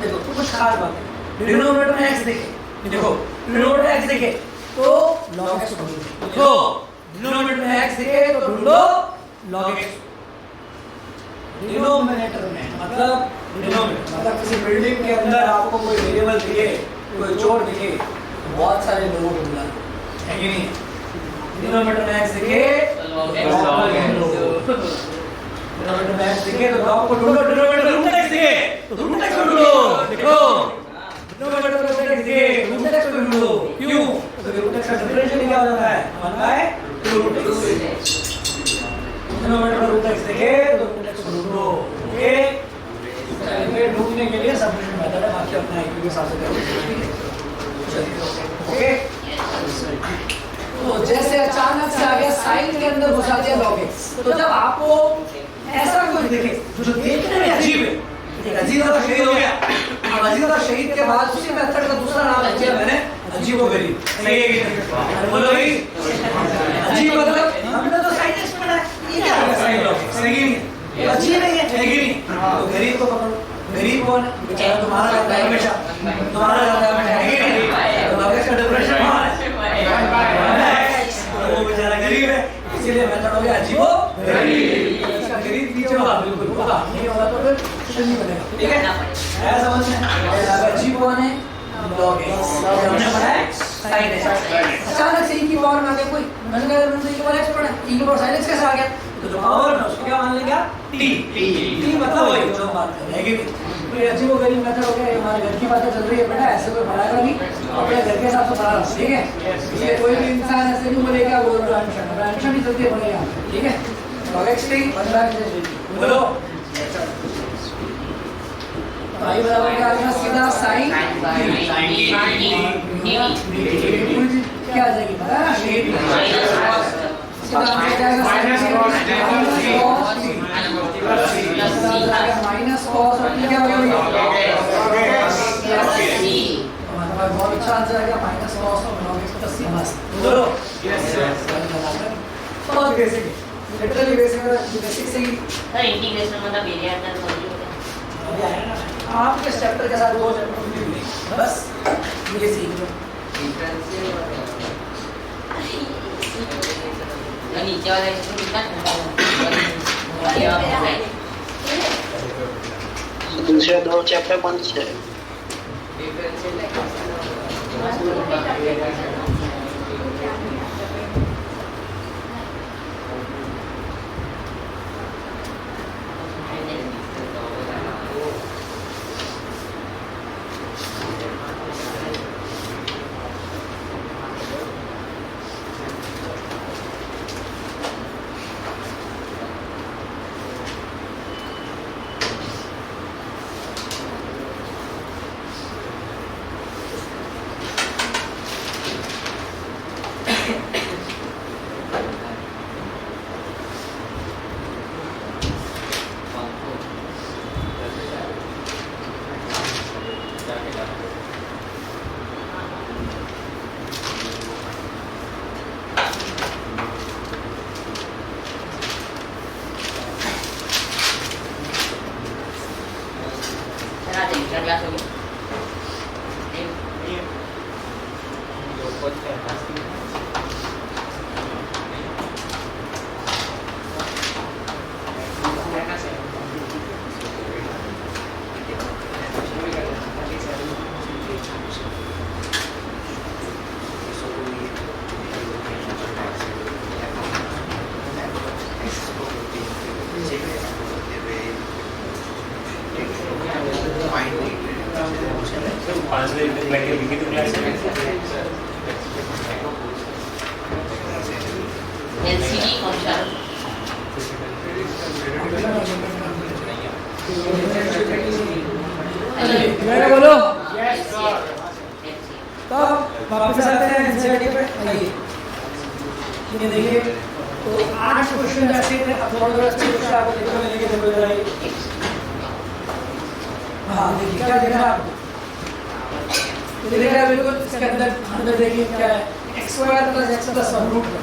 देखो तो कुछ खास बात है डिनोमिनेटर में x देखे देखो डिनोमिनेटर x देखे तो log x ढूंढो देखो डिनोमिनेटर में x देखे तो ढूंढो log x डिनोमिनेटर में मतलब डिनोमिनेटर मतलब किसी बिल्डिंग के अंदर आपको कोई वेरिएबल दिखे कोई चोर दिखे बहुत सारे लोगों को मिला है कि नहीं डिनोमिनेटर में x दिखे डिनोमिनेटर में x दिखे तो log को ढूंढो, डिनोमिनेटर में रूट x दिखे तो रूट x को ढूंढो, देखो डिनोमिनेटर में रूट x दिखे रूट x को ढूंढो, क्यों? तो रूट x का डिफरेंशियल क्या हो जाता है 1/√x। डिनोमिनेटर में रूट x दिखे तो रूट x को ढूंढो, ओके? चलिए ढूंढने के लिए सब्स्टिट्यूशन मेथड है, बाकी अपना एक के हिसाब से करो, ओके? तो जैसे अचानक से आ गया साइन के अंदर घुसा दिया log x, तो जब आपको ऐसा कुछ दिखे जो देखने में अजीब है, अजीब का शहीद हो गया, अब अजीब का शहीद के बाद उसी मेथड का दूसरा नाम रख दिया मैंने अजीबोगरीब, सही है कि नहीं? बोलो भाई, अजीब मतलब हमने तो साइन एक्स पढ़ा है, ये क्या है साइन log x, सही नहीं है? अजीब है कि नहीं? तो गरीब को पकड़ो, गरीब कौन है? बेचारा तुम्हारा रहता है हमेशा, तुम्हारा रहता है हमेशा, है कि नहीं? तो log x का डिफरेंशियल कौन है? वो बेचारा गरीब है, इसीलिए मेथड हो गया अजीबोगरीब। इसका गरीब नीचे होगा, बिल्कुल होगा, नहीं होगा तो फिर कुछ नहीं बनेगा, ठीक है? ऐसा समझ में अजीब कौन है? log x, हमने पढ़ा है sin x। अचानक से e की पावर में आ गया कोई, मैंने कहा e की पावर x पढ़ा, e की पावर sin x कैसे आ गया? तो जो पावर है उसको क्या मान लेंगे? t मतलब वही जो हम बात कर रहे हैं, तो ये अजीबोगरीब मेथड हो गया। ये हमारे घर की बातें चल रही है बेटा, ऐसे कोई पढ़ाएगा नहीं, अपने घर के हिसाब से पढ़ा रहा, ठीक है? इसलिए कोई भी इंसान ऐसे नहीं बोलेगा वो ट्रांजिशन नहीं चलती है पढ़ेगा, ठीक है? log x t बोलो, तो आई बराबर क्या आ गया? सीधा sin क्या आ जाएगी पता है ना? सीधा आ जाएगा माइनस cos और t क्या हो गया? मतलब बहुत अच्छा आंसर आएगा, माइनस cos और log x प्लस c बस, बोलो बहुत बेसिक है, लिटरली बेसिक से ही सर इंटीग्रेशन मतलब एरिया अंदर सॉल्व हो गया। आपके चैप्टर के साथ 2 चैप्टर बस ये सीख लो। नीचे वाला इसको कितना दूसरे 2 चैप्टर कौन से? क्लास हो गया। LCD function बोलो तो वापस आते हैं एनसीईआरटी पे। आइए ये देखिए, तो 8 क्वेश्चन ऐसे थे। अब थोड़ा क्वेश्चन आपको देखने में लेके चलो जरा। हाँ देखिए क्या देख रहा है आपको, ये देख रहा है बिल्कुल। इसके अंदर देखिए क्या है, x² + x + 1 रूट है।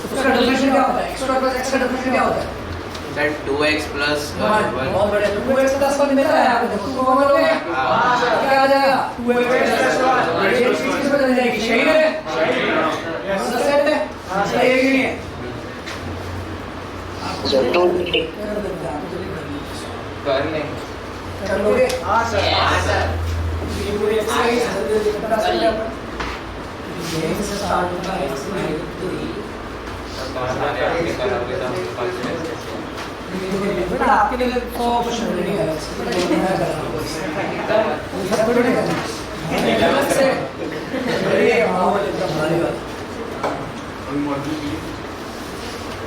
उसका डेफिनेशन क्या होता है? x² + x का डेफिनेशन क्या होता है? सर 2x + 1 बहुत बढ़िया। 2x + 1 मिला है आपको, 2 कॉमन हो गया, क्या आ जाएगा? 2x + 1। ये चीज किस पे चली जाएगी? सही है, सेट है, सही है कि नहीं है? सर 2 मीटिंग कर लोगे? हाँ सर। ये पूरी एक्सरसाइज पता चल गया अपन। यहीं से स्टार्ट होता है। बेटा आपके लिए 100 क्वेश्चन रेडी है मैं कर रहा हूँ सब थोड़ी करना अलग से रेडी है माहौल एकदम भारी बात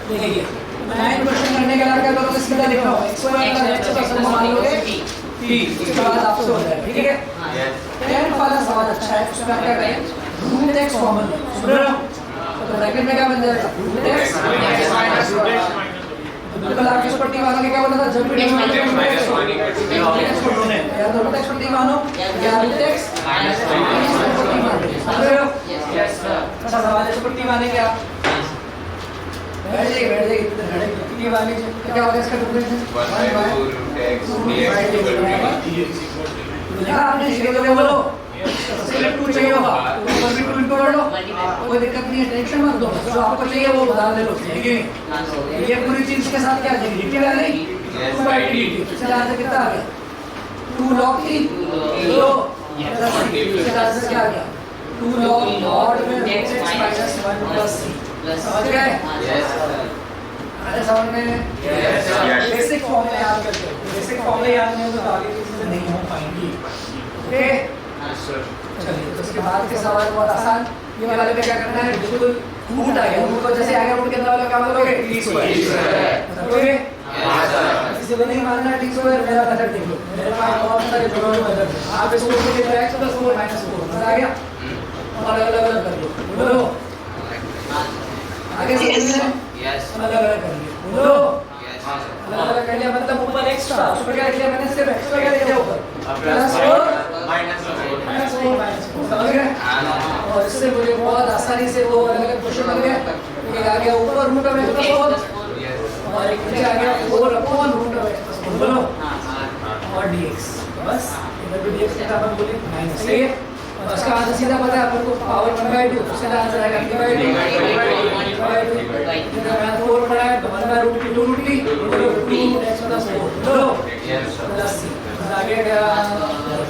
देखिए 9 क्वेश्चन करने के बाद क्या करोगे सीधा लिखो x स्क्वायर का x का सम मान लोगे t उसके बाद आपसे हो जाएगा ठीक है 10 वाला सवाल अच्छा है उसमें आप क्या करें रूट x कॉमन सुन रहे हो तो ब्रैकेट में क्या बन जाएगा रूट x माइनस बिल्कुल आप किस पट्टी मानोगे क्या बोला था जब भी x को ढूंढे या तो रूट x पट्टी मानो या रूट x माइनस पट्टी मानो समझ रहे हो यस सर अच्छा सवाल इस पट्टी मानेंगे आप बैठ जाइए ये वाले क्या होगा इसका डिफरेंस 1/2 आपने सीधे बोलो सिलेक्ट 2 चाहिए होगा ऊपर भी 2 इनटू कर लो कोई दिक्कत नहीं है टेंशन मत लो जो आपको चाहिए वो बता दे लो ठीक है ये पूरी चीज के साथ क्या आ जाएगी dt आ जाएगी 2/dt चला आंसर कितना आ गया 2 log 3 लो इसका आंसर क्या आ गया 2 log mod में x minus 1 plus c समझ गए अरे समझ में बेसिक फॉर्मूला याद करते हो बेसिक फॉर्मूला याद नहीं हो तो आगे की चीजें नहीं हो पाएंगी ओके चलिए तो उसके बाद के सवाल बहुत आसान ये वाले पे क्या करना है बिल्कुल रूट आ गया रूट को जैसे आ गया रूट के अंदर वाला क्या बोलोगे t स्क्वायर समझोगे किसी को नहीं मानना t स्क्वायर मेरा मेथड देख लो मेरे पास बहुत सारे जोड़ों में मेथड है आप इसको लिख के x + 4 - 4 मजा आ गया और अलग अलग कर लो बोलो आगे समझ में यस अलग अलग कर लिया बोलो यस अलग अलग कर लिया मतलब ऊपर एक्स्ट्रा उस पर क्या लिया मैंने सिर्फ एक्स्ट्रा क्या लिया ऊपर +4 -4 समझ गए और इससे मुझे बहुत आसानी से वो अलग अलग क्वेश्चन मिल गए एक आ गया ऊपर रूट ऑफ x + 4 और एक नीचे आ गया 4 अपॉन रूट ऑफ x + 4 बोलो और dx बस इधर भी dx का अपन बोले माइनस सही है और उसका आंसर सीधा पता है अपन को पावर 1/2 उसका आंसर आएगा 3/2 इधर मैं 4 पढ़ा है तो 1/√2 रूट ली 2x + 4 बोलो प्लस c आगे क्या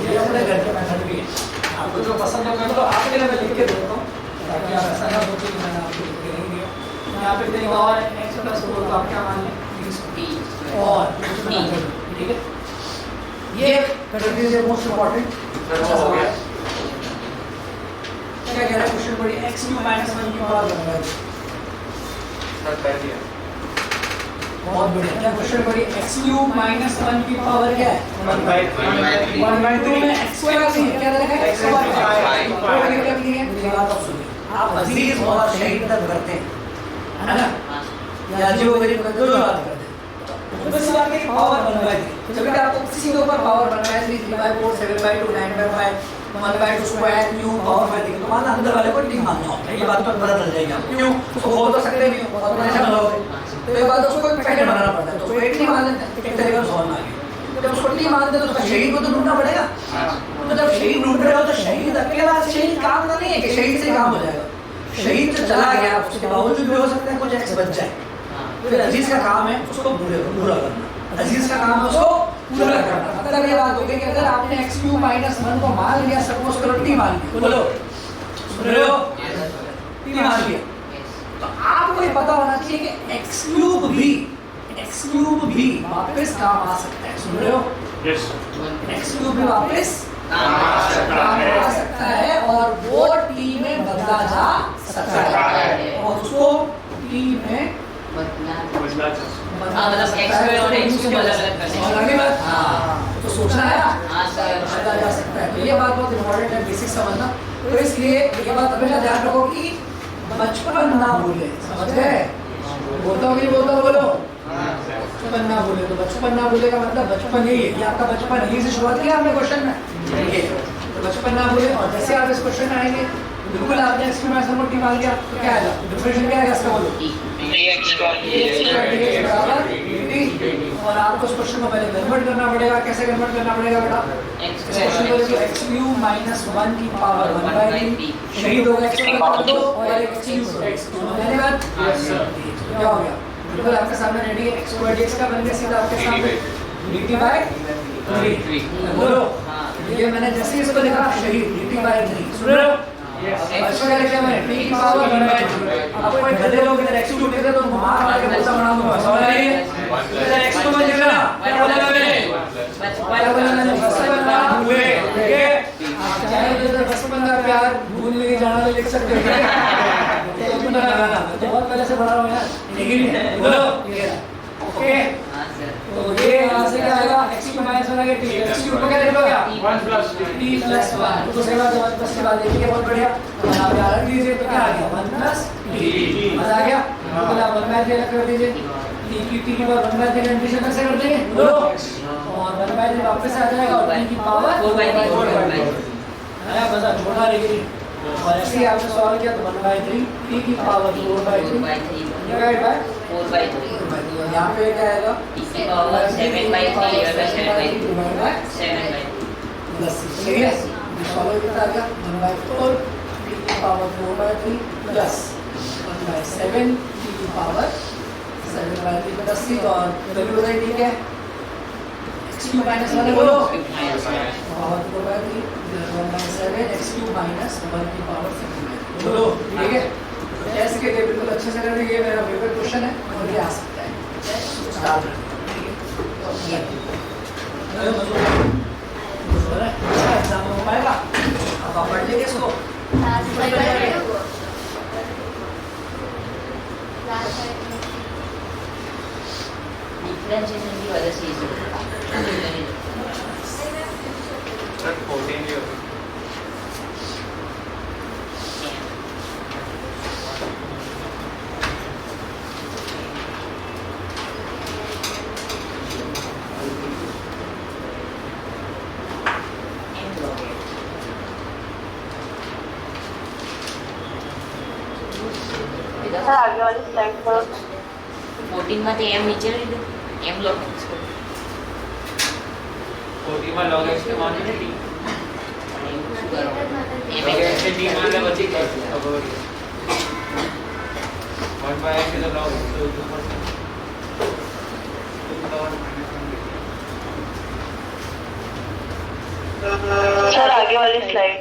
ये अपने घर के मेथड भी है आपको जो पसंद हो तो आपके लिए मैं लिख के देता हूं ताकि आप ऐसा ना सोचें कि मैंने आपको लिख के नहीं दिया यहां पे देगा और x + 4 तो आप क्या मान लें t और ठीक है ये कंटिन्यू से मोस्ट इंपॉर्टेंट अच्छा सवाल है क्या कह रहा है क्वेश्चन पढ़िए x³ - 1 की पावर बन रहा है सर कर दिया बहुत बढ़िया क्या क्वेश्चन पढ़िए x³ - 1 की पावर क्या है 1/2 में x² क्या रहेगा x² मतलब ये मेरी बात आप सुनिए आप अजीज और शहीद तक करते हैं है ना या जो मेरी बात करते हैं तो बस बात है पावर 1/3 जब भी आपको किसी के ऊपर पावर बनना है 3/4 7/2 9/5 1/2 स्क्वायर u पावर 5 तो मान अंदर वाले को नहीं मानना होता ये बात तो पता चल जाएगी आपको क्यों उसको हो तो सकते नहीं हो तो परेशान होगे तो ये बात उसको पहले बनाना पड़ता है तो उसको एक नहीं मान लेते एक तरीका से सॉल्व आ गया जब उसको नहीं मानते तो उसका शहीद को तो ढूंढना पड़ेगा तो जब शहीद ढूंढ रहे हो तो शहीद अकेला शहीद काम का नहीं है कि शहीद से काम हो जाएगा शहीद जो चला गया उसके बावजूद भी हो सकता है कुछ एक्स बच जाए फिर अजीज का काम है उसको पूरा करना अजीज का काम है उसको पूरा करना मतलब ये बात हो गई कि अगर आपने x³ - 1 को मान लिया सपोज करो t मान लिया बोलो सुन रहे हो t मान लिया तो आपको ये पता होना चाहिए कि x³ भी वापस काम आ सकता है सुन रहे हो यस x³ भी वापस काम आ सकता है और वो t में बदला जा सकता है और उसको t में मतलब x² और x³ अलग-अलग करने और आगे बात तो सोचना है हां सर बदला जा सकता है तो ये बात बहुत इंपॉर्टेंट है बेसिक समझना तो इसलिए ये बात हमेशा ध्यान रखो कि बचपन ना भूले समझ गए बोलता हूँ कि बोलता बोलो बचपन ना भूले तो बचपन ना भूले का मतलब बचपन यही है ये आपका बचपन यही से शुरुआत किया आपने क्वेश्चन में ये तो बचपन ना भूले और जैसे आप इस क्वेश्चन में आएंगे बिल्कुल आपने एक्सपेरिमेंट को टी मान लिया तो क्या आएगा डिफरेंशियल क्या आएगा इसका बोलो और आपको इस क्वेश्चन को पहले कन्वर्ट करना पड़ेगा कैसे कन्वर्ट करना पड़ेगा बेटा क्वेश्चन को देखिए x³ - 1 की पावर 1/3 शहीद होगा x² और एक x³ मैंने बात क्या हो गया बिल्कुल आपके सामने रेडी है x² dx का बन गया सीधा आपके सामने dt/3 बोलो ये मैंने जैसे इसको लिखा शहीद dt/3 सुन रहे हो इसमें क्या लिखा मैंने t की पावर 1/2 अब कोई गधे लोग इधर x क्यूब लिखते तो मार मार के बोलता बना दूंगा समझ रहे हैं इधर x क्यूब लिख लेना क्या बोला मैंने पहले बोला मैंने बचपन का भूले ठीक है आप चाहे तो बचपन का प्यार भूल नहीं जाना तो लिख सकते हो तो बचपन का गाना तो बहुत पहले से पढ़ा रहा हूं यार ठीक है बोलो ओके हाँ सर तो ये यहाँ से क्या आएगा x क्यूब माइनस 1 आगे t x क्यूब को क्या लिख लोगे आप 1 प्लस t प्लस 1 तो सेवा के बाद प्लस के बाद देखिए बहुत बढ़िया तो यहाँ पे अलग दीजिए तो क्या आ गया 1 प्लस t मजा आ गया तो पहले आप 1 बाय 3 अलग कर दीजिए t की पावर 1 बाय 3 एडिशन कैसे कर देंगे बोलो और 1 बाय 3 वापस आ जाएगा और t की पावर 4/3 है बस छोटा लेकिन और ऐसे ही आपने सॉल्व किया तो 1 बाय 3 t की पावर 4 बाय 3 डिवाइड बाय 4/3 यहाँ पे क्या आएगा इसकी पावर 7/3 7/3 प्लस ठीक है सॉल्व कितना आ गया 1 बाय 4 t की power 4 by 3 plus 1 by 7 t की पावर 7 बाय 3 प्लस 3 और वैल्यू बताइए ठीक है x क्यूब माइनस 1 बोलो power 4 by 3 1 by 7 x cube minus 1 की पावर 7 बाय 3 बोलो ठीक है ऐसे के बिल्कुल अच्छे से करने ये मेरा फेवरेट क्वेश्चन है और ये आ सकता है स्टार्ट ठीक है एग्जाम हो पाएगा अब आप पढ़ लीजिए इसको लास्ट टाइम डिफरेंशिएशन की वजह से इसे सर 14 ईयर सर आगे वाली स्लाइड करो 14 માંથી m નીચે લીધું m log x को 14 માં log x के मान में t અને એવું શું કરવાનું m log x के t मान ले बची अब 1 by x is log x तो 2 सर आगे वाली स्लाइड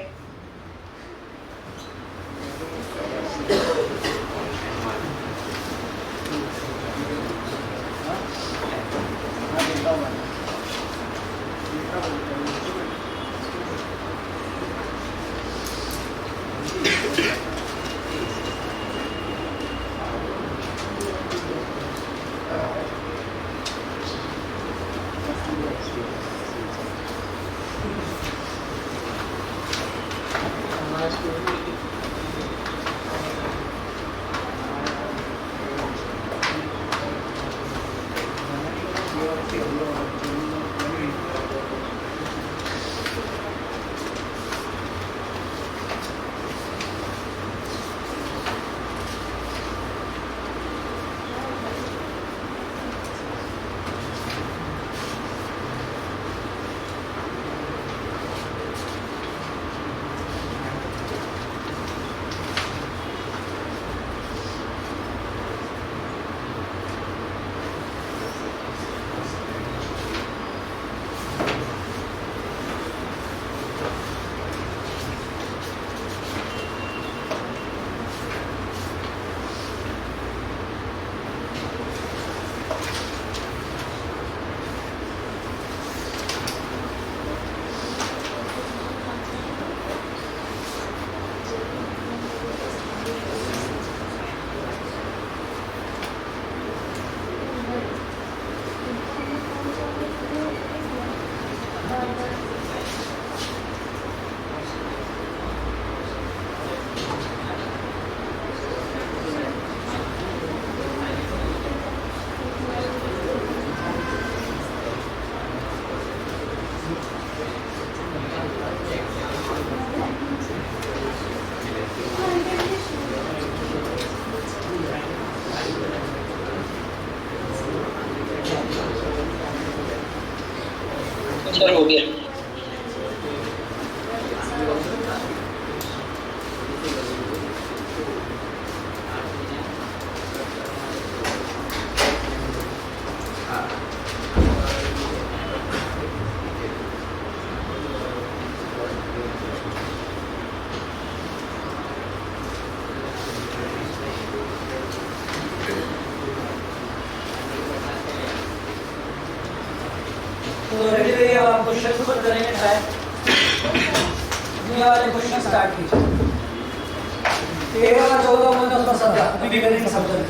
सर हो गया तो रेडी रहिए, अब आप क्वेश्चन खुद करेंगे ट्राई। ये वाले क्वेश्चन स्टार्ट कीजिए। 13, 14, 15, 17 अभी भी करेंगे सब जगह।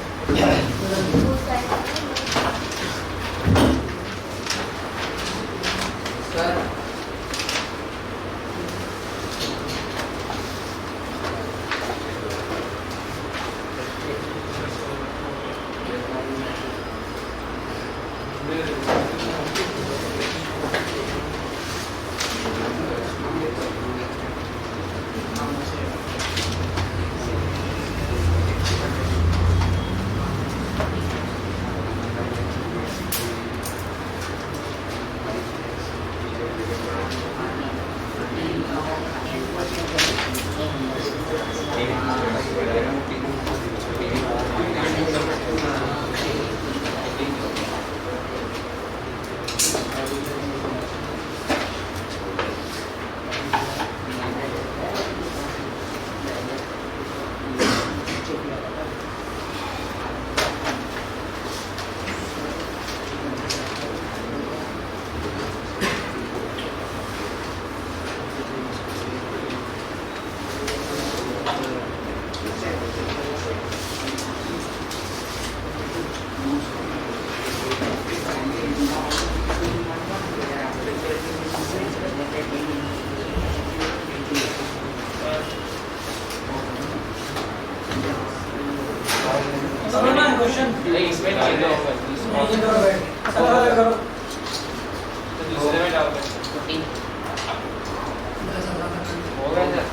समझना है क्वेश्चन? नहीं, इसमें नहीं दो होगा। नहीं करो बैठ। सब करो। तो दूसरे में डाल दो। 14 हो गया सर।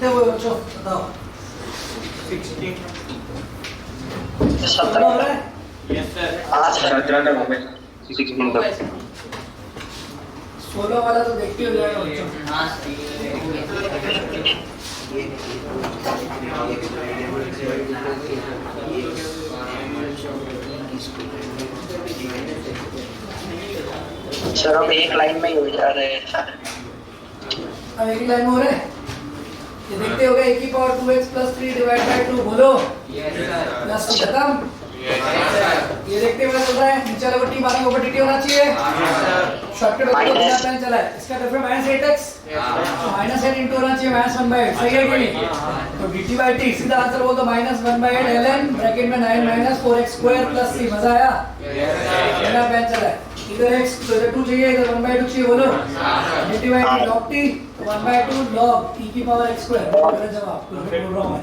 कितने हुए बच्चों बताओ? 16 कितना हो रहा है? Yes sir. 16 तक 16 वाला तो देखते हो जाएगा बच्चों। सर अब एक लाइन में ही हो जा रहे हैं। अब एक ही लाइन में हो रहे हैं। ये देखते हो गए e की पावर 2x + 3 डिवाइड बाय 2 बोलो। Yes sir. प्लस खत्म। Yes sir. ये देखते हुए चल रहा है नीचे वाला टी बाकी ऊपर dt होना चाहिए। शॉर्टकट बच्चों को बिना प्लान चला है। इसका डिफरेंस -8x -8 इनटू होना चाहिए -1/8 सही है कि नहीं? तो dt/t सीधा आंसर बोल दो -1/8 ln ब्रैकेट में 9 - 4x² + c। मजा आया? Yes sir. बिना प्लान चला है। इधर x तो इधर 2 चाहिए इधर 1/2 चाहिए बोलो। dt/t log t 1/2 log e की पावर x²। मेरा जवाब बोल रहा हूं मैं।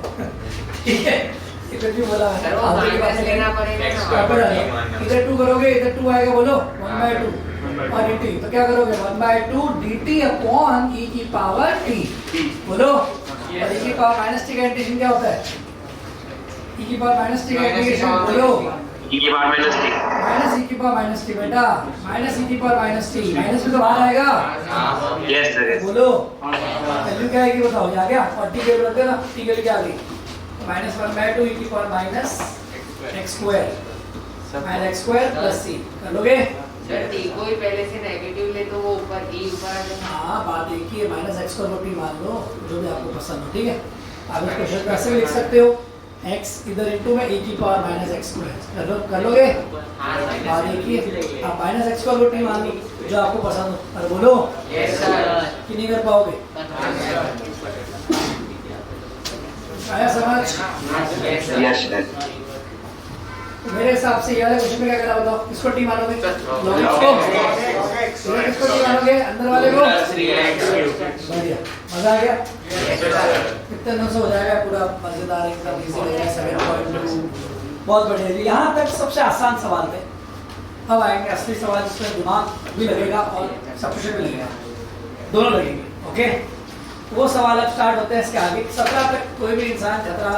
ठीक है इधर भी बोला है आगे की बात लेना पड़ेगा। इधर 2 करोगे इधर 2 आएगा बोलो 1/2 और dt तो क्या करोगे 1/2 dt अपॉन e की पावर t बोलो। और e की पावर -t का इंटीग्रेशन क्या होता है? e की पावर -t का इंटीग्रेशन बोलो e की पावर -t -e की पावर -t बेटा -e की पावर -t माइनस में तो बाहर आएगा। यस सर बोलो वैल्यू क्या आएगी बताओ? ये आ गया और t के रख देना t के लिए क्या आ गई -1/2 e की पावर -x² -x² + c कर लोगे? सर t को ही पहले से नेगेटिव ले तो वो ऊपर e ऊपर आ जाएगा। हाँ बात देखिए -x² t मान लो जो भी आपको पसंद हो। ठीक है आप इस क्वेश्चन को ऐसे भी लिख सकते हो x इधर इनटू में e की पावर -x² कर लोगे? बात देखिए आप -x² t मान लो जो आपको पसंद हो और बोलो यस सर। कि नहीं कर पाओगे? आया समझ? Yes sir. मेरे हिसाब से ये वाले क्वेश्चन में क्या करना बताओ? किसको टी मानोगे? लॉग एक्स को? किसको टी मानोगे? अंदर वाले को? बढ़िया, मजा आ गया? कितने दिन से हो जाएगा पूरा मजेदार एकदम इजी लगेगा 7.2 बहुत बढ़िया जी। यहाँ तक सबसे आसान सवाल थे। अब आएंगे असली सवाल जिसमें दिमाग भी लगेगा और सब्सिट्यूशन भी लगेगा, दोनों लगेंगे। ओके, वो सवाल अब स्टार्ट होते हैं इसके आगे। 17 तक कोई भी इंसान खतरा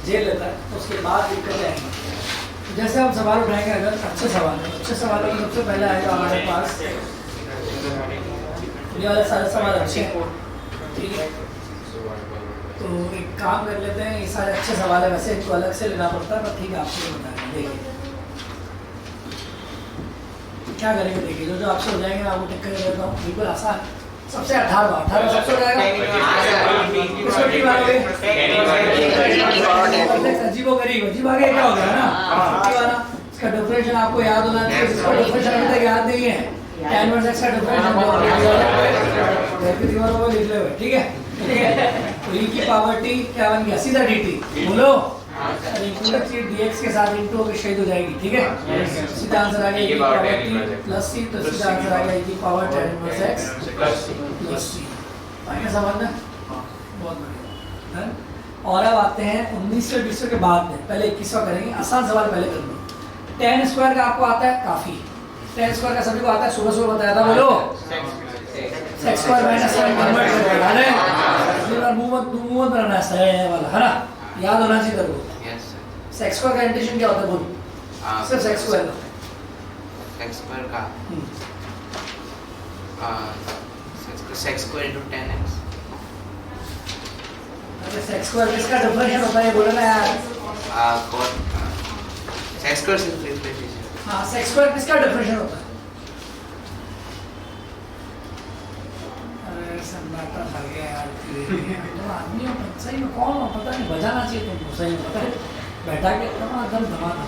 झेल लेता है, तो उसके बाद दिक्कतें आएंगी। जैसे हम सवाल उठाएंगे, अगर अच्छे सवाल है, अच्छे सवालों में सबसे पहले आएगा हमारे पास ये वाले सारे सवाल अच्छे हैं, ठीक है। तो एक काम कर लेते हैं, ये सारे अच्छे सवाल है, वैसे इनको अलग से लेना पड़ता है, पर ठीक है आपको बताएंगे। देखिए क्या करेंगे, देखिए जो जो आपसे हो जाएंगे मैं आपको टिक कर देता हूँ, बिल्कुल आसान। सबसे 18 सबसे हो जाएगा, किसको टी मारोगे? अजीबोगरीब, अजीब आगे क्या हो गया ना, इसका डिफरेंशियल आपको याद होना चाहिए, इसका डिफरेंशियल अभी तक याद नहीं है। tan इनवर्स x का डिफरेंशियल वो लिख ले, ठीक है। तो e की पावर t क्या बन गया? सीधा dt, बोलो। dx के साथ इंटू होकर शहीद हो जाएगी, ठीक है। सीधा आंसर आ गया e की पावर t प्लस c, तो सीधा आंसर आ गया e की power tan inverse x plus c। आगे समझना, बहुत बढ़िया। और अब आते हैं 19वें 20वें के बाद में, पहले 21वां करेंगे। आसान सवाल पहले कर लो। tan स्क्वायर का आपको आता है काफी, tan स्क्वायर का सभी को आता है, सुबह सुबह बताया था, बोलो। sec स्क्वायर माइनस कन्वर्ट करके डाले, पूरा मूवमेंट रहना है वाला, है ना, याद होना चाहिए तेरे को। Yes sir. सेक्स स्क्वायर का इंटीग्रेशन क्या होता है बोल? सिर्फ सेक्स स्क्वायर का। सेक्स स्क्वायर का सेक्स स्क्वायर इनटू 10x। अरे सेक्स स्क्वायर किसका डिफरेंशियल होता है बोलो ना यार। सेक्स स्क्वायर से रिप्लेस। हां, सेक्स स्क्वायर किसका डिफरेंशियल होता है? अरे सन्नाटा खा गया यार, तुम आदमी हो सही में, कौन हो पता नहीं, बजाना चाहिए तुमको सही में, पता है बैठा के एकदम धमाका।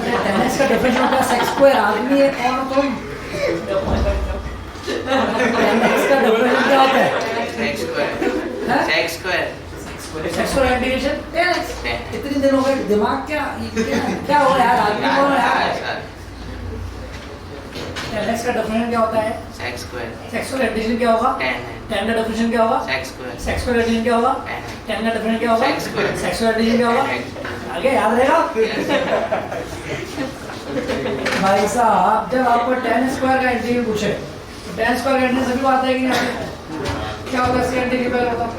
अरे tan x का डिफरेंशियल होता है सेक्स स्क्वायर, आदमी है कौन हो तुम? tan x का डिफरेंशियल क्या होता है? Sec x square. हैं? Sec x square. Sec x square integration tan x। इतनी देर हो गई, दिमाग क्या क्या हो रहा है यार, आदमी कौन है यार? tan x का डिफरेंशियल क्या होता है? Sec x square. Sec x square integration क्या होगा? tan का डिफरेंशियल क्या होगा? Sex square. Sec x square integration क्या होगा? tan का डिफरेंशियल क्या होगा? Sex square. Sec x square integration क्या होगा? आगे याद रहेगा भाई साहब। जब आपको tan स्क्वायर का इंटीग्रल पूछे, तो tan स्क्वायर का इंटीग्रल सभी को आता है कि नहीं? क्या होगा इसका इंटीग्रल पहले बताओ।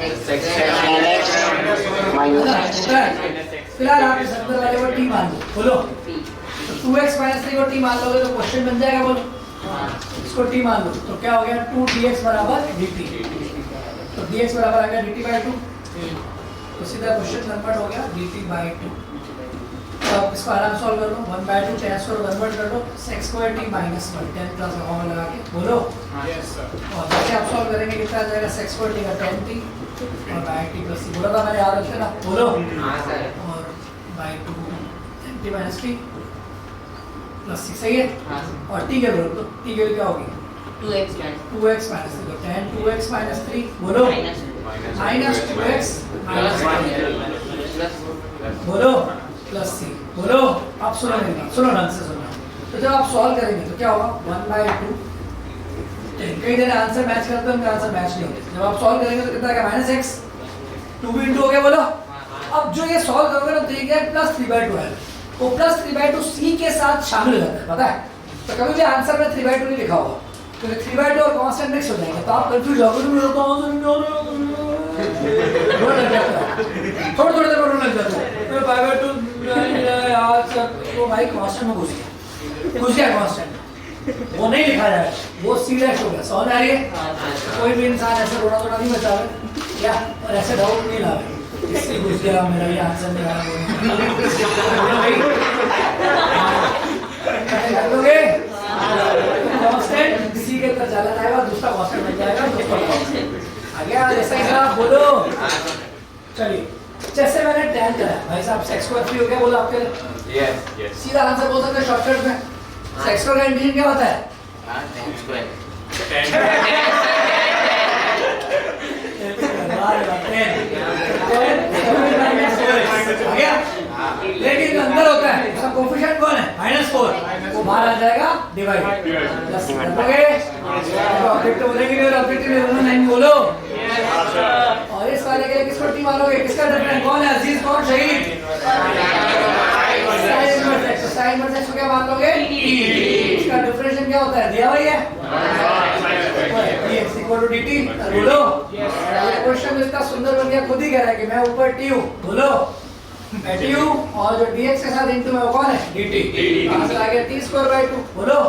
फिलहाल आप इस अंदर वाले को t मान लो, बोलो। तो 2x - 3 को t मान लोगे तो क्वेश्चन बन जाएगा, बोलो। इसको t मान लो तो क्या हो गया? 2dx बराबर dt। तो dx बराबर आ गया dt/2, तो सीधा क्वेश्चन कन्वर्ट हो गया dt/2। तो आप इसको आराम सॉल्व कर लो, 1/2 tan स्क्वायर कन्वर्ट कर लो sec square t - 1 tan plus का फॉर्मूला लगा के, बोलो। Yes sir. और जैसे आप सॉल्व करेंगे कितना आ जाएगा? sec स्क्वायर t का tan t और by t प्लस c, बोला था मैंने, याद रखना, बोलो। हां सर। और by 2 tan t - t plus c, सही है। और t के वैल्यू, तो t की वैल्यू क्या होगी? 2x 2x - 3, तो tan 2x - 3, बोलो। -2x - बोलो प्लस c, बोलो। आप सुनो मेरी बात, सुनो ढंग से सुनो। तो जब आप सॉल्व करेंगे तो क्या होगा? 1/2। कई जगह आंसर मैच करते हैं, उनका आंसर मैच नहीं होते। जब आप सॉल्व करेंगे तो कितना आएगा? -x, 2 भी इंटू हो गया, बोलो। अब जो ये सॉल्व करोगे ना तो ये क्या है? +3/2 है। वो +3/2 c के साथ शामिल हो जाता है, पता है? तो कभी भी आंसर में 3/2 नहीं लिखा होगा, क्योंकि 3/2 और कांस्टेंट मिक्स हो जाएंगे, तो आप कंफ्यूज हो जाओगे, मेरा तो आंसर नहीं आ रहा, रोने लग जाता है, थोड़े देर में रोने लग जाता है। तो 5/2 आज तो भाई कांस्टेंट में घुस गया कांस्टेंट, वो नहीं लिखा जाएगा, वो सीरियस हो गया। समझ आ रही है? कोई भी इंसान ऐसे रोना नहीं बचावे क्या, और ऐसे डाउट नहीं लावे इससे घुस गया, मेरा ये आंसर नहीं आ रहा। कांस्टेंट सी के अंदर चला जाएगा, दूसरा कांस्टेंट बन जाएगा। आगे जैसा हिसाब बोलो। चलिए, जैसे मैंने tan करा भाई साहब, सेक्स स्क्वायर फ्री हो गया, बोलो आपके लिए। सीधा आंसर बोल सकते हैं शॉर्टकट में। सेक्स स्क्वायर का इंटीग्रेशन क्या होता है? tan square. tan प्लस सी ओके ऑब्जेक्टिव बोलेंगे और ऑब्जेक्टिव नहीं बोलो और इस वाले के लिए किसको टी मानोगे किसका डिफरेंट कौन है अजीज कौन शहीद साइन इनवर्स एक्स को क्या मान लोगे टी इसका डिफरेंशिएशन क्या होता है दिया भाई है x इक्वल टू dt बोलो क्वेश्चन इसका सुंदर बन गया खुद ही कह रहा है कि मैं ऊपर t हूं बोलो मैं t हूं और जो dx के साथ इनटू में वो कौन है dt आंसर आ गया t²/2 बोलो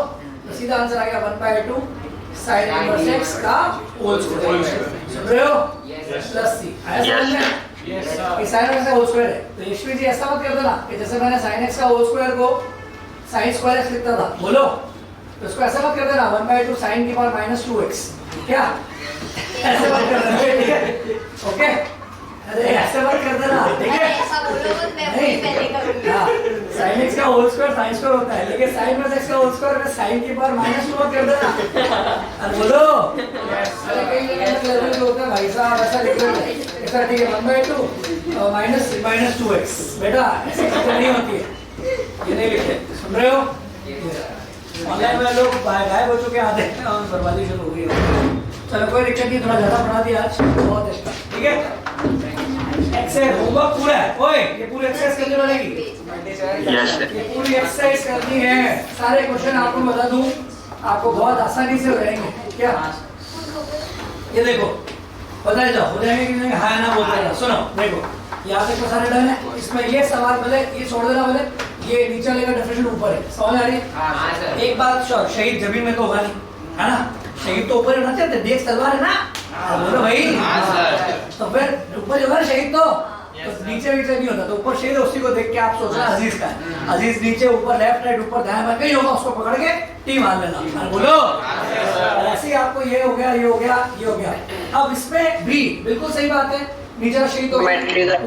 तो सीधा आंसर आ गया 1/2 sin इनवर्स x का होल स्क्वायर सुन रहे हो प्लस c आया समझ में ये sin x का होल स्क्वायर है तो यशवी जी ऐसा मत कर देना कि जैसे मैंने sin x का होल स्क्वायर को sin स्क्वायर x लिखता था बोलो तो इसको ऐसा मत कर देना 1/2 sin की पावर -2x क्या ऐसे मत कर देना ठीक है ओके अरे ऐसे मत कर देना ठीक है ऐसा बोलोगे मैं वही पहले करूंगी हां sin x का होल स्क्वायर sin स्क्वायर होता है लेकिन sin इनवर्स x का होल स्क्वायर में sin की पावर -2 मत कर देना अरे बोलो अरे कई जगह लेवल पे होता है भाई साहब ऐसा लिख रहे ऐसा ठीक है 1/2 -2x बेटा ऐसे नहीं होती है ये नहीं लिखते सुन रहे हो ऑनलाइन में लोग गायब हो चुके आधे और बर्बादी शुरू हो गई चलो कोई दिक्कत नहीं थोड़ा ज्यादा पढ़ा दिया आज बहुत अच्छा ठीक है एक्सरसाइज होमवर्क पूरा है ओए ये पूरी एक्सरसाइज करनी पड़ेगी यस ये पूरी एक्सरसाइज करनी है सारे क्वेश्चन आपको बता दूं आपको बहुत आसानी से हो जाएंगे क्या ये देखो बता जाओ हो जाएंगे कि नहीं हाँ ना बोलते रहो सुनो देखो यहाँ देखो सारे डन है इसमें ये सवाल बोले ये छोड़ देना बोले ये नीचे वाले का डेफिनेशन ऊपर है समझ आ रही है एक बात श्योर शहीद जमीन में तो होगा नहीं है ना शहीद तो ऊपर होना चाहिए देख तलवार है ना बोलो भाई तो फिर ऊपर होगा ना शहीद तो नीचे नहीं होता तो ऊपर शहीद उसी को देख के आप सोचना अजीज का है अजीज नीचे ऊपर लेफ्ट राइट ऊपर दाएं बाएं कहीं होगा उसको पकड़ के टी मान लेना बोलो ऐसे ही आपको ये हो गया ये हो गया ये हो गया अब इसमें भी बिल्कुल सही बात है नीचे का शहीद तो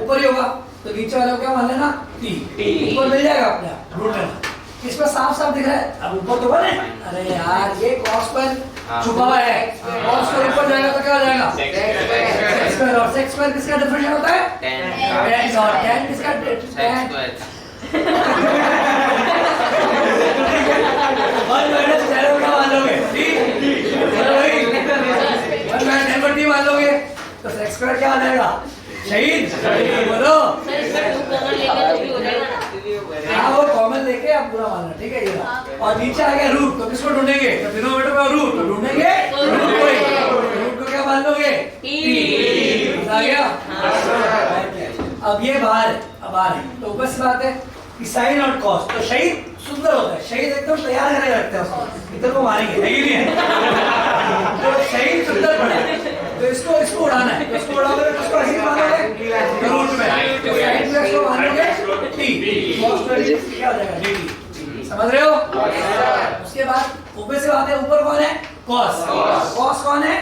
ऊपर ही होगा तो नीचे वाले को क्या मान लेना टी ऊपर मिल जाएगा अपने आप ढूंढ लेना इसमें साफ साफ दिख रहा है अब ऊपर तो बने अरे यार ये cos पर छुपा हुआ है cos पर ऊपर जाएगा तो क्या हो जाएगा sec स्क्वायर और sec स्क्वायर किसका डिफरेंशियल होता है tan और tan किसका tan वन माइनस tan का मान लोगे ठीक चलो भाई वन माइनस tan पर t मान लोगे तो sec स्क्वायर क्या आ जाएगा शहीद बोलो हाँ वो कॉमन लेके आप पूरा मानना ठीक है ये और नीचे आ गया रूट तो किसको ढूंढेंगे तो डिनोमिनेटर में रूट तो ढूंढेंगे रूट को क्या मान लोगे आ गया अब ये बाहर है अब बाहर है तो ऊपर से बात है कि साइन और कॉस तो शहीद सुंदर होता है शहीद एकदम तैयार करके रखते हैं उसको इधर को मारेंगे है कि नहीं है तो शहीद सुंदर पड़ा तो इसको उड़ाना है इसको उड़ाओगे तो इसको ऐसे मारोगे रूट में तो साइन में इसको मारोगे टी कॉस पर क्या हो जाएगा dt समझ रहे हो उसके बाद ऊपर से बात है ऊपर कौन है कॉस कॉस कौन है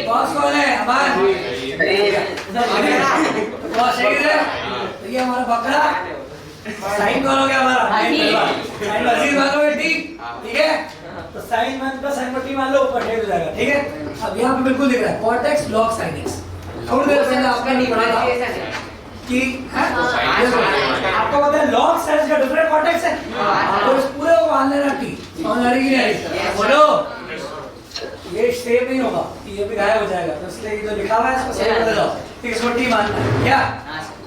कॉस कौन है अमान कॉस शहीद है तो ये हमारा बकरा साइन कौन हो गया हमारा साइन अजीज मानोगे ठीक है तो साइन मान प्लस साइन टी मान लो ऊपर हो जाएगा ठीक है अब यहाँ पे बिल्कुल दिख रहा है cot x log sin x थोड़ी देर पहले आपने नहीं पढ़ा था कि आपको पता है log sin x का डिफरेंट cot x है आपको इस पूरे को मान लेना t समझ आ रही है नहीं बोलो ये सेम नहीं होगा ये भी गायब हो जाएगा तो इसलिए जो लिखा हुआ है इसको सही कर दो ठीक है इसको t मानना है क्या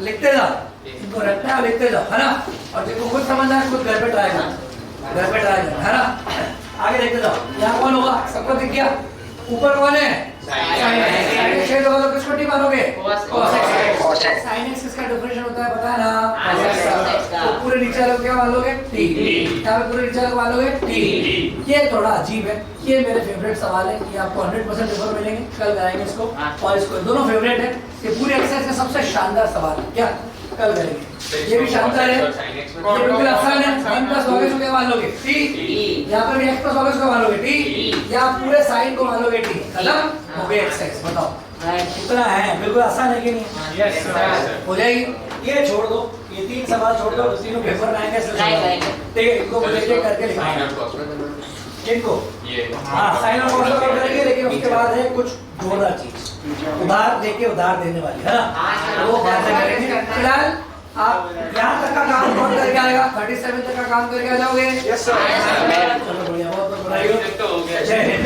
लिखते जाओ इनको रखना है लिखते जाओ है ना और देखो खुद समझना है खुद घर पे ट्राई करना है ना आगे देखते जाओ यहाँ कौन होगा सबको दिख गया ऊपर कौन है साइन एक्स होगा तो किसको टी मानोगे cos x साइन एक्स किसका डिफरेंशियल होता है पता है ना तो पूरे नीचे वाले को क्या मान लोगे टी यहाँ पे पूरे नीचे वाले को मान लोगे टी ये थोड़ा अजीब है ये मेरे फेवरेट सवाल है ये आपको 100% पेपर मिलेंगे कल कराएंगे इसको और इसको दोनों फेवरेट है ये पूरी एक्सरसाइज का सबसे शानदार सवाल है क्या कल करेंगे ये भी शानदार है ये बिल्कुल आसान है 1 प्लस log x को क्या मान लोगे t यहाँ पर भी x प्लस log x को मान लोगे t या पूरे साइन को मान लोगे t खत्म हो गया x बताओ कितना है बिल्कुल आसान है कि नहीं हो जाएगी ये छोड़ दो ये 3 सवाल छोड़ दो तीनों पेपर में आएंगे ठीक है इनको बोलेंगे करके लिखना इनको हाँ साइन और कॉस का करेंगे लेकिन उसके बाद है कुछ जोरदार चीज उधार देके उधार देने वाली है ना वो बात करेंगे फिलहाल आप यहाँ तक का काम कौन करके आएगा? 37 तक का काम करके आ जाओगे? Yes sir. चलो बढ़िया, बहुत बहुत बधाई हो। तो हो गया। जय हिंद।